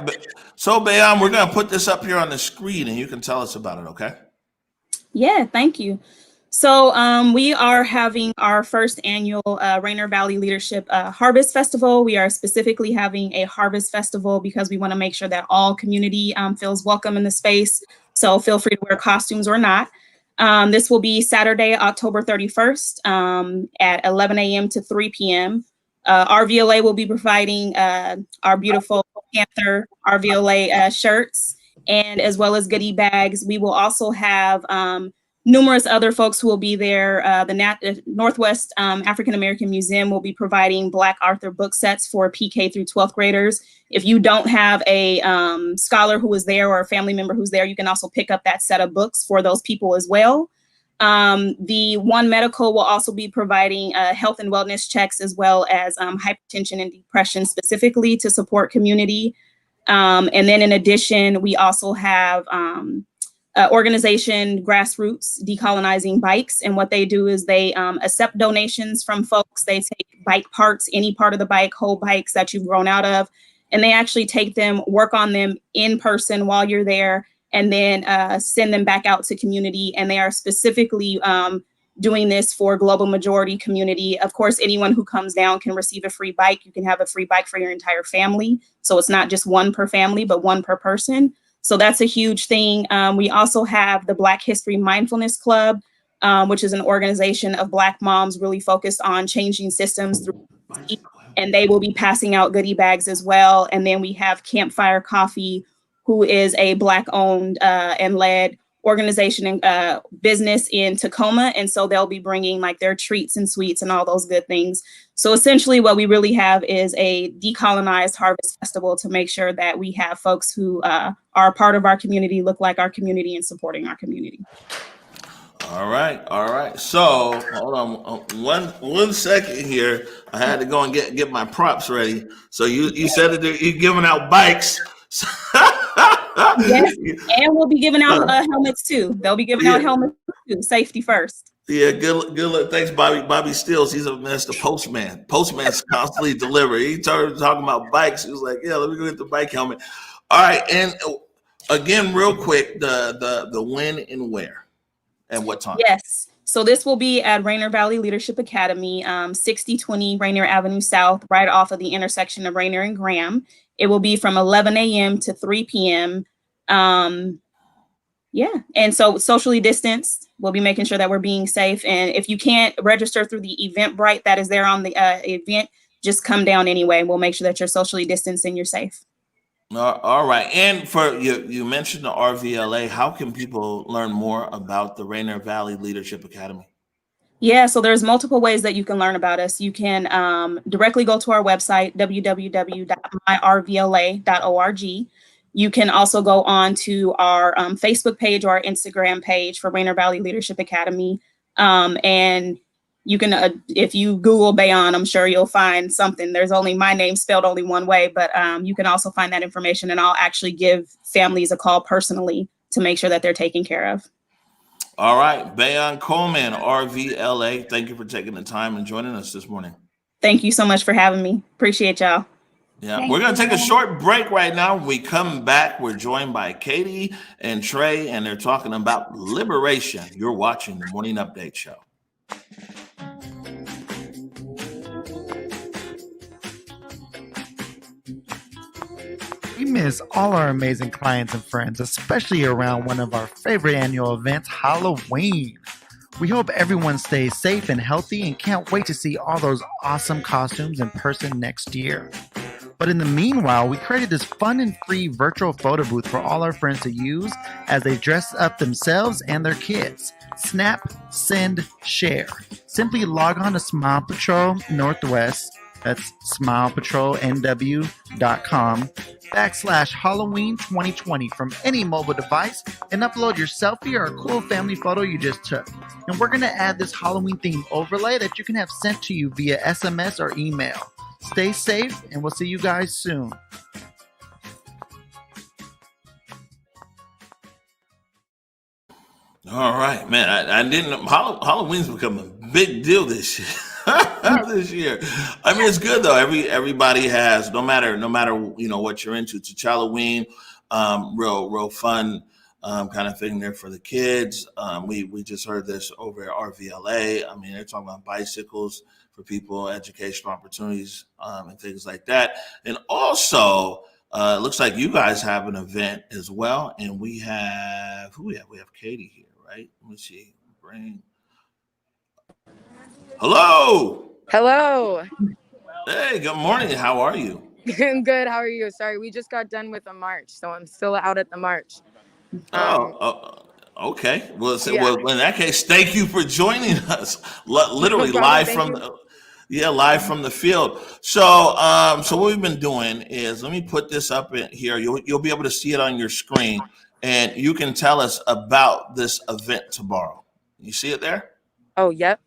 So, Bayon, we're going to put this up here on the screen and you can tell us about it, okay? Yeah. Thank you. So we are having our first annual Rainier Valley Leadership Harvest Festival. We are specifically having a Harvest Festival because we want to make sure that all community feels welcome in the space. So feel free to wear costumes or not. This will be Saturday, October 31st at 11 a.m. to 3 p.m. RVLA will be providing our beautiful Panther RVLA shirts, and as well as goodie bags. We will also have numerous other folks who will be there. The Northwest African American Museum will be providing Black Author book sets for PK through 12th graders. If you don't have a scholar who is there or a family member who's there, you can also pick up that set of books for those people as well. The One Medical will also be providing health and wellness checks, as well as hypertension and depression specifically to support community. And then in addition, we also have organization Grassroots Decolonizing Bikes. And what they do is they accept donations from folks. They take bike parts, any part of the bike, whole bikes that you've grown out of, and they actually take them, work on them in person while you're there, and then send them back out to community. And they are specifically doing this for global majority community. Of course, anyone who comes down can receive a free bike. You can have a free bike for your entire family. So it's not just one per family, but one per person. So that's a huge thing. We also have the Black History Mindfulness Club, which is an organization of Black moms really focused on changing systems through, and they will be passing out goodie bags as well. And then we have Campfire Coffee, who is a Black owned and led organization and business in Tacoma. And so they'll be bringing like their treats and sweets and all those good things. So essentially what we really have is a decolonized harvest festival to make sure that we have folks who are a part of our community, look like our community, and supporting our community. All right. So hold on one second here. I had to go and get my props ready. So you said that you're giving out bikes. Yes, and we'll be giving out helmets too. They'll be giving out helmets too. Safety first. Yeah, good look. Thanks, Bobby. Bobby Stills, he's the postman. Postman's constantly delivered. He started talking about bikes. He was like, yeah, let me go get the bike helmet. All right, and again, real quick, the when and where and what time? Yes. So this will be at Rainier Valley Leadership Academy, 6020 Rainier Avenue South, right off of the intersection of Rainier and Graham. It will be from 11 a.m. to 3 p.m. Yeah. And so socially distanced, we'll be making sure that we're being safe. And if you can't register through the Eventbrite that is there on the event, just come down anyway. We'll make sure that you're socially distanced and you're safe. All right. And for you mentioned the RVLA. How can people learn more about the Rainier Valley Leadership Academy? Yeah, so there's multiple ways that you can learn about us. You can directly go to our website, www.myrvla.org. You can also go on to our Facebook page or our Instagram page for Rainier Valley Leadership Academy. And you can, if you Google Bayon, I'm sure you'll find something. There's only my name spelled only one way, but you can also find that information, and I'll actually give families a call personally to make sure that they're taken care of. All right, Bayon Coleman, RVLA, thank you for taking the time and joining us this morning. Thank you so much for having me. Appreciate y'all. Yeah, we're going to take a short break right now. When we come back, we're joined by Katie and Trey, and they're talking about liberation. You're watching the Morning Update Show. We miss all our amazing clients and friends, especially around one of our favorite annual events, Halloween. We hope everyone stays safe and healthy and can't wait to see all those awesome costumes in person next year. But in the meanwhile, we created this fun and free virtual photo booth for all our friends to use as they dress up themselves and their kids. Snap, send, share. Simply log on to Smile Patrol Northwest, that's smilepatrolnw.com/Halloween 2020 from any mobile device and upload your selfie or a cool family photo you just took. And we're going to add this Halloween theme overlay that you can have sent to you via SMS or email. Stay safe, and we'll see you guys soon. All right, man. I didn't know Halloween's become a big deal this year. This year, I mean, it's good though. Everybody has, no matter what you're into. It's Halloween, real fun kind of thing there for the kids. We just heard this over at RVLA. I mean, they're talking about bicycles for people, educational opportunities, and things like that. And also, it looks like you guys have an event as well. And we have we have Katie here, right? Let me see. Hello. Hey, good morning. How are you? I'm good. How are you? Sorry, we just got done with a march, so I'm still out at the march. Okay. Well, in that case, thank you for joining us. Literally live from the field. So, so what we've been doing is, let me put this up in here. You'll be able to see it on your screen, and you can tell us about this event tomorrow. You see it there? Oh, yep.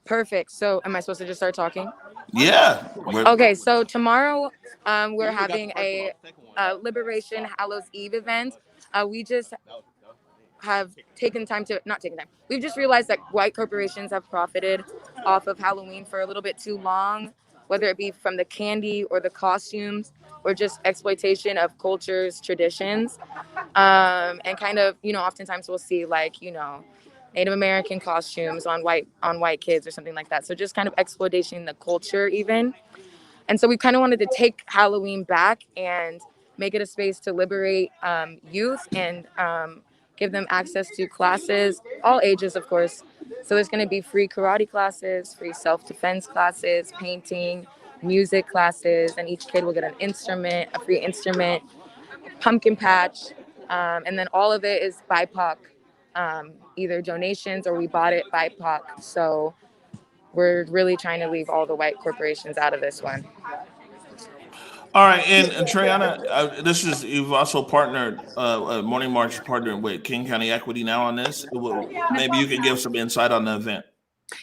Perfect. So am I supposed to just start talking? Yeah. Okay, so tomorrow we're having a Liberation Hallows Eve event. We just have not taken time. We've just realized that white corporations have profited off of Halloween for a little bit too long, whether it be from the candy or the costumes or just exploitation of cultures, traditions. And kind of, oftentimes we'll see Native American costumes on white kids or something like that. So just kind of exploitation the culture even. And so we kind of wanted to take Halloween back and make it a space to liberate youth and give them access to classes, all ages, of course. So there's going to be free karate classes, free self-defense classes, painting, music classes, and each kid will get a free instrument, pumpkin patch, and then all of it is BIPOC, either donations or we bought it BIPOC. So we're really trying to leave all the white corporations out of this one. All right, and Triana, you've also partnered, Morning March partnered with King County Equity Now on this. Maybe you can give some insight on the event.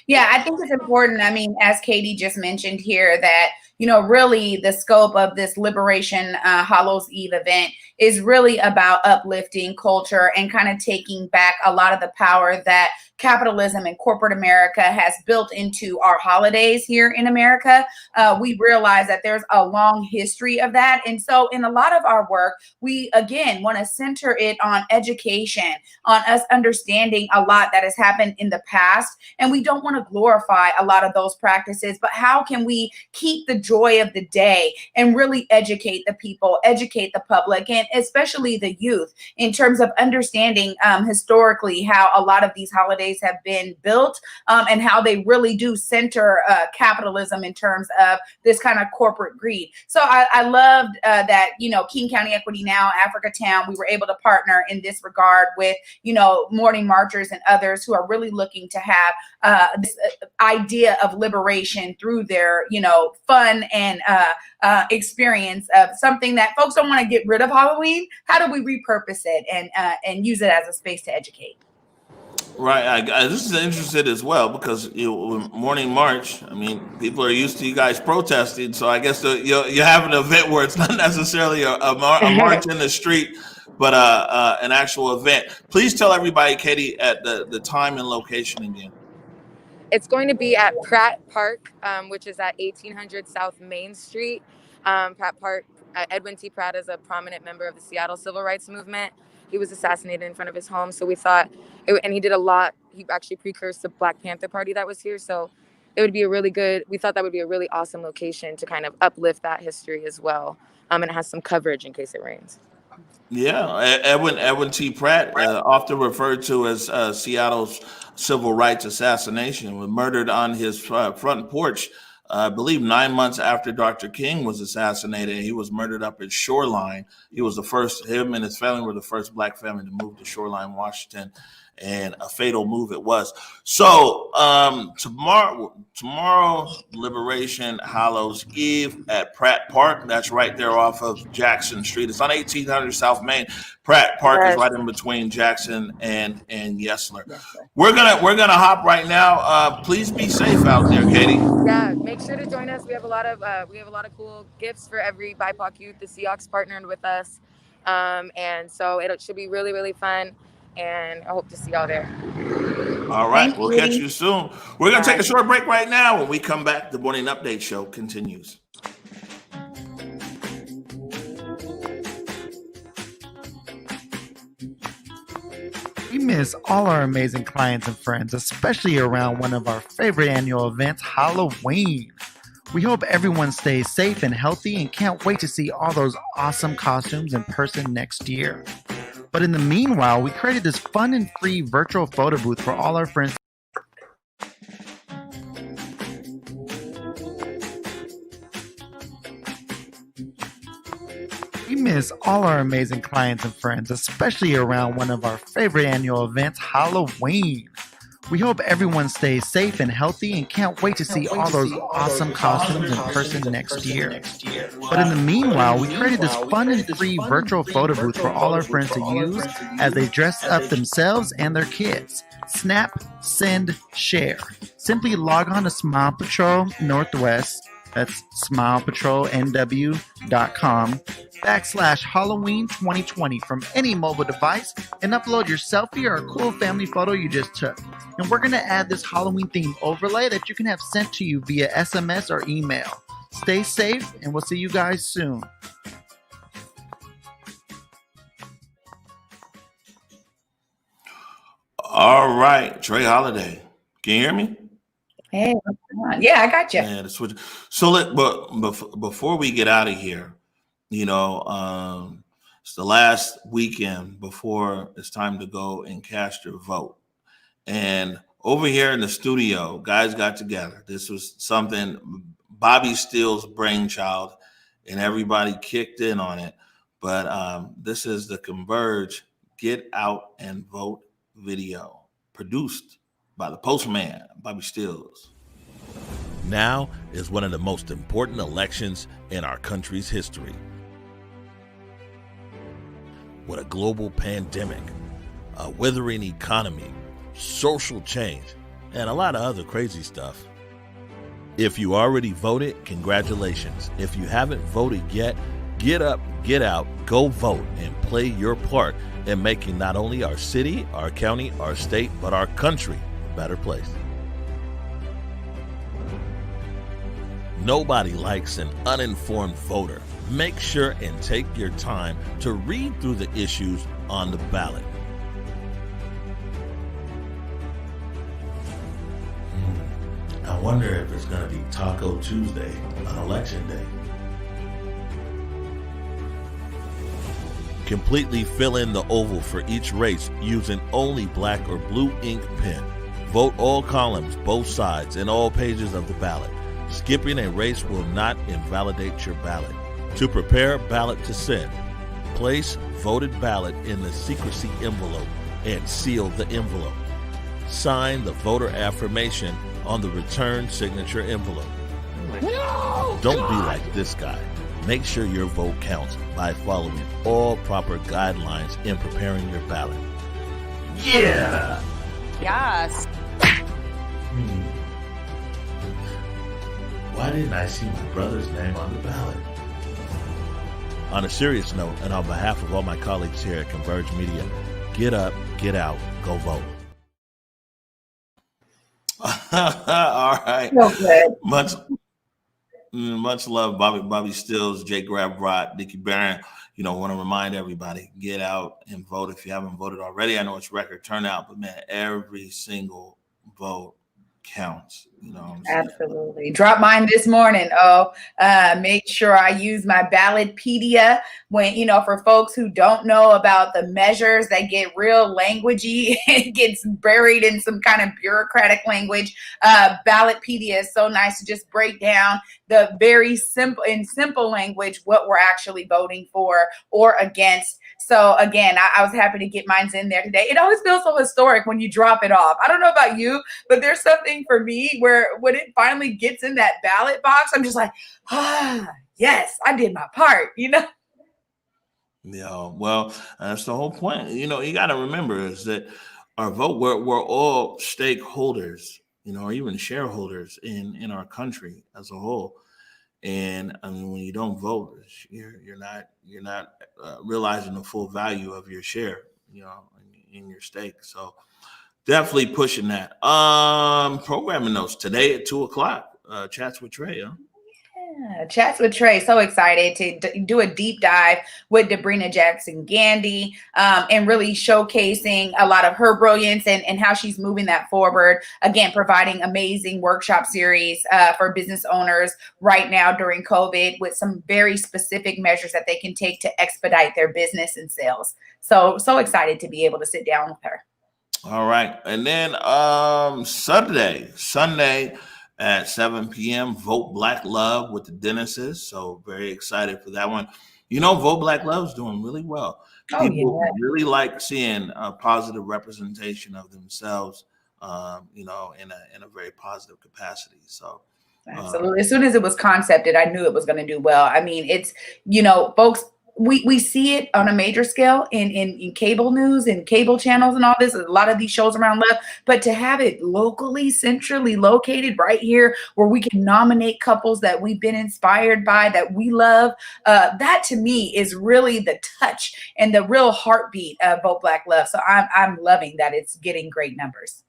Yeah, I think it's important. I mean, as Katie just mentioned here, that, really the scope of this Liberation Hallows Eve event is really about uplifting culture and kind of taking back a lot of the power that capitalism and corporate America has built into our holidays here in America. We realize that there's a long history of that. And so in a lot of our work, we, again, want to center it on education, on us understanding a lot that has happened in the past. And we don't want to glorify a lot of those practices, but how can we keep the joy of the day and really educate the people, educate the public, and especially the youth in terms of understanding historically how a lot of these holidays have been built and how they really do center capitalism in terms of this kind of corporate greed. So I loved that, King County Equity Now, Africa Town, we were able to partner in this regard with, Morning Marchers and others who are really looking to have this idea of liberation through their, fun and experience of something that folks don't want to get rid of Halloween. How do we repurpose it and use it as a space to educate? Right. This is interested as well because Morning March. I mean, people are used to you guys protesting, so I guess you have an event where it's not necessarily a march in the street, but an actual event. Please tell everybody, Katie, at the time and location again. It's going to be at Pratt Park, which is at 1800 South Main Street. Pratt Park, Edwin T. Pratt is a prominent member of the Seattle Civil Rights Movement. He was assassinated in front of his home. So we thought, and he did a lot. He actually precursed the Black Panther Party that was here. So it would be we thought that would be a really awesome location to kind of uplift that history as well. And it has some coverage in case it rains. Yeah, Edwin T. Pratt, often referred to as Seattle's civil rights assassination, was murdered on his front porch, I believe 9 months after Dr. King was assassinated. He was murdered up at Shoreline. Him and his family were the first Black family to move to Shoreline, Washington, and a fatal move it was. So tomorrow, Liberation Hallows Eve at Pratt Park. That's right there off of Jackson Street. It's on 1800 South Main. Pratt Park is right in between Jackson and Yesler. We're gonna hop right now. Please be safe out there, Katie. Yeah, make sure to join us. We have a lot of cool gifts for every BIPOC youth. The Seahawks partnered with us, and so it should be really, really fun. And I hope to see y'all there. All right, we'll catch you soon. We're gonna take a short break right now. When we come back, the Morning Update Show continues. We miss all our amazing clients and friends, especially around one of our favorite annual events, Halloween. We hope everyone stays safe and healthy and can't wait to see all those awesome costumes in person next year. But in the meanwhile, we created this fun and free virtual photo booth for all our friends. We miss all our amazing clients and friends, especially around one of our favorite annual events, Halloween. We hope everyone stays safe and healthy and can't wait to see all those awesome costumes in person next year. But in the meanwhile, we created this fun and free virtual photo booth for all our friends to use as they dress up themselves and their kids. Snap, send, share. Simply log on to Smile Patrol Northwest, that's smilepatrolnw.com/Halloween 2020 from any mobile device and upload your selfie or a cool family photo you just took. And we're going to add this Halloween theme overlay that you can have sent to you via SMS or email. Stay safe, and we'll see you guys soon. All right, Trey Holiday. Can you hear me? Hey, what's going on? Yeah, I got you. Yeah, so before we get out of here, it's the last weekend before it's time to go and cast your vote. And over here in the studio, guys got together. This was something Bobby Steele's brainchild, and everybody kicked in on it. But this is the Converge Get Out and Vote video, produced by the Postman, Bobby Steele's. Now is one of the most important elections in our country's history. With a global pandemic, a withering economy, social change, and a lot of other crazy stuff. If you already voted, congratulations. If you haven't voted yet, get up, get out, go vote, and play your part in making not only our city, our county, our state, but our country a better place. Nobody likes an uninformed voter. Make sure and take your time to read through the issues on the ballot. I wonder if it's going to be Taco Tuesday on Election Day. Completely fill in the oval for each race using only black or blue ink pen. Vote all columns, both sides, and all pages of the ballot. Skipping a race will not invalidate your ballot. To prepare ballot to send, place voted ballot in the secrecy envelope and seal the envelope. Sign the voter affirmation on the return signature envelope. No, don't be like this guy. Make sure your vote counts by following all proper guidelines in preparing your ballot. Yeah! Yes. Why didn't I see my brother's name on the ballot? On a serious note, and on behalf of all my colleagues here at Converge Media, get up, get out, go vote. All right. So good. Much love, Bobby Stills, Jake Grabrot, Dickie Barron. Want to remind everybody, get out and vote if you haven't voted already. I know it's record turnout, but man, every single vote counts. Absolutely. Drop mine this morning. Make sure I use my Ballotpedia when, for folks who don't know about the measures that get real languagey, it gets buried in some kind of bureaucratic language. Ballotpedia is so nice to just break down the very simple language, what we're actually voting for or against. So again, I was happy to get mine in there today. It always feels so historic when you drop it off. I don't know about you, but there's something for me where when it finally gets in that ballot box, I'm just like, yes, I did my part, Yeah, well, that's the whole point. You got to remember is that our vote, we're all stakeholders, or even shareholders in our country as a whole. And I mean, when you don't vote, you're not realizing the full value of your share, in your stake. So definitely pushing that. Programming notes today at 2:00. Chats with Trey. Huh? Yeah, Chats with Trey. So excited to do a deep dive with Debrina Jackson Gandy and really showcasing a lot of her brilliance and how she's moving that forward. Again, providing amazing workshop series for business owners right now during COVID with some very specific measures that they can take to expedite their business and sales. So excited to be able to sit down with her. All right. And then Sunday at 7 p.m., Vote Black Love with the Dennises. So very excited for that one. Vote Black Love is doing really well. People really like seeing a positive representation of themselves you know, in a very positive capacity. So. Absolutely. As soon as it was concepted, I knew it was going to do well. I mean, it's, you know, folks, we see it on a major scale in cable news and cable channels and all this, a lot of these shows around love, but to have it locally, centrally located right here where we can nominate couples that we've been inspired by, that we love, that to me is really the touch and the real heartbeat of Vote Black Love. So I'm loving that it's getting great numbers.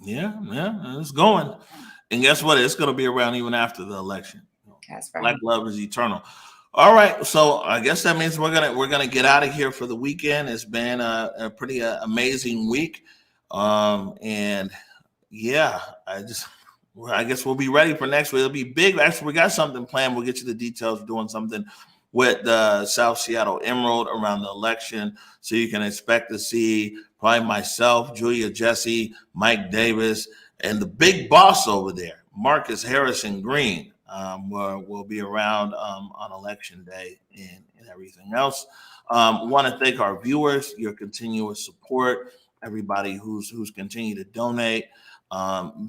Yeah, it's going. And guess what? It's going to be around even after the election. That's right. Black love is eternal. All right, so I guess that means we're gonna get out of here for the weekend. It's been a pretty amazing week, and yeah, I guess we'll be ready for next week. It'll be big. Actually, we got something planned. We'll get you the details. We're doing something with the South Seattle Emerald around the election, so you can expect to see probably myself, Julia Jesse, Mike Davis, and the big boss over there, Marcus Harrison Green, will be around on election day and everything else. Want to thank our viewers, your continuous support, everybody who's continued to donate.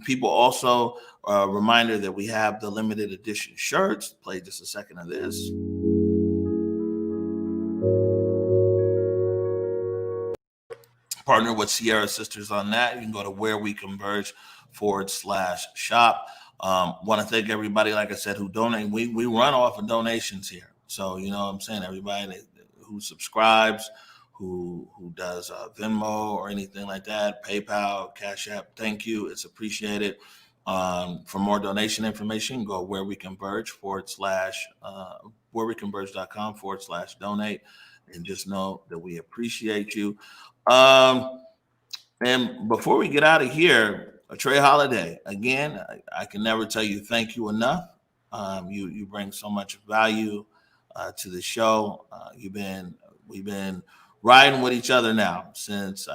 People also, reminder that we have the limited edition shirts. Play just a second of this. Partner with Sierra Sisters on that. You can go to whereweconverge.com/shop. Want to thank everybody, like I said, who donate. We run off of donations here. So, you know what I'm saying? Everybody who subscribes, who does Venmo or anything like that, PayPal, Cash App, thank you. It's appreciated. For more donation information, go whereweconverge.com/donate. And just know that we appreciate you. And before we get out of here, Trey Holiday, again, I can never tell you thank you enough. You bring so much value to the show. We've been riding with each other now since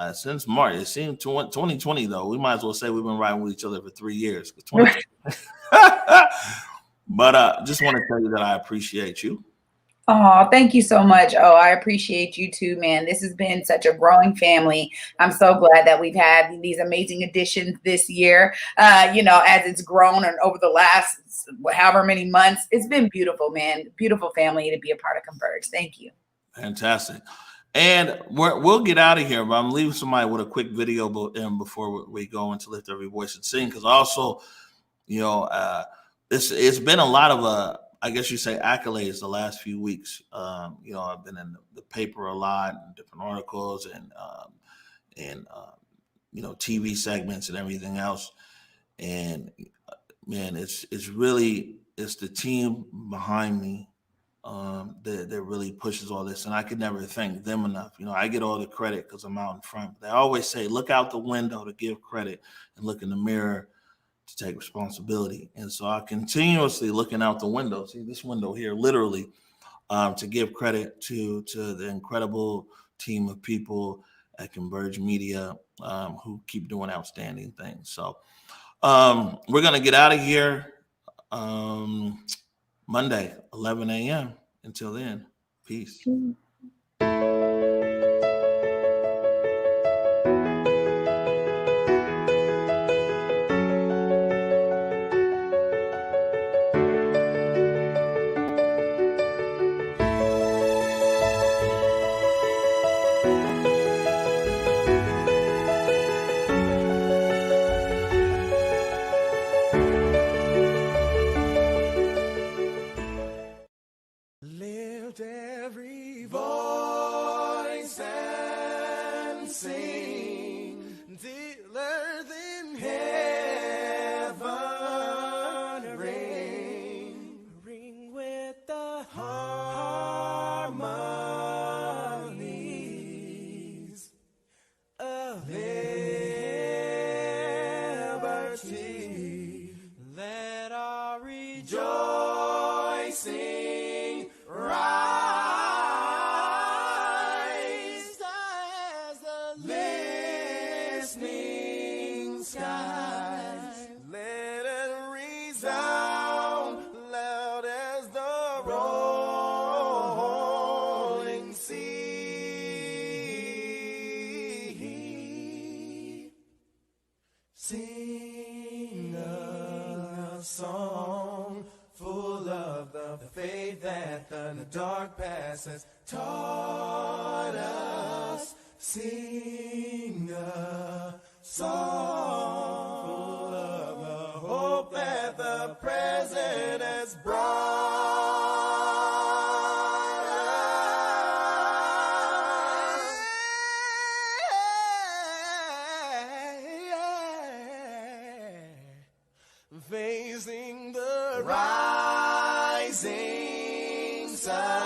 March. It seemed 2020 though. We might as well say we've been riding with each other for 3 years. But just want to tell you that I appreciate you. Oh, thank you so much. Oh, I appreciate you too, man. This has been such a growing family. I'm so glad that we've had these amazing additions this year. You know, as it's grown and over the last however many months, it's been beautiful, man. Beautiful family to be a part of Converge. Thank you. Fantastic. And we'll get out of here, but I'm leaving somebody with a quick video before we go into Lift Every Voice and Sing, because also, you know, it's been a lot of I guess you say accolades the last few weeks. You know, I've been in the paper a lot, and different articles, and you know, TV segments and everything else. And man, it's the team behind me that really pushes all this, and I could never thank them enough. You know, I get all the credit because I'm out in front. They always say, look out the window to give credit, and look in the mirror to take responsibility. And so I continuously looking out the window, see this window here, literally, to give credit to the incredible team of people at Converge Media who keep doing outstanding things. So we're going to get out of here Monday, 11 a.m. Until then, peace. Lift every voice and sing till earth and heaven ring, ring with the harmonies of liberty. Let our rejoicing rise as the listening skies. Let it resound loud as the rolling sea. Sing. that the dark past has taught us. Sing a song full of the hope that the present has brought us. Facing the rising sun.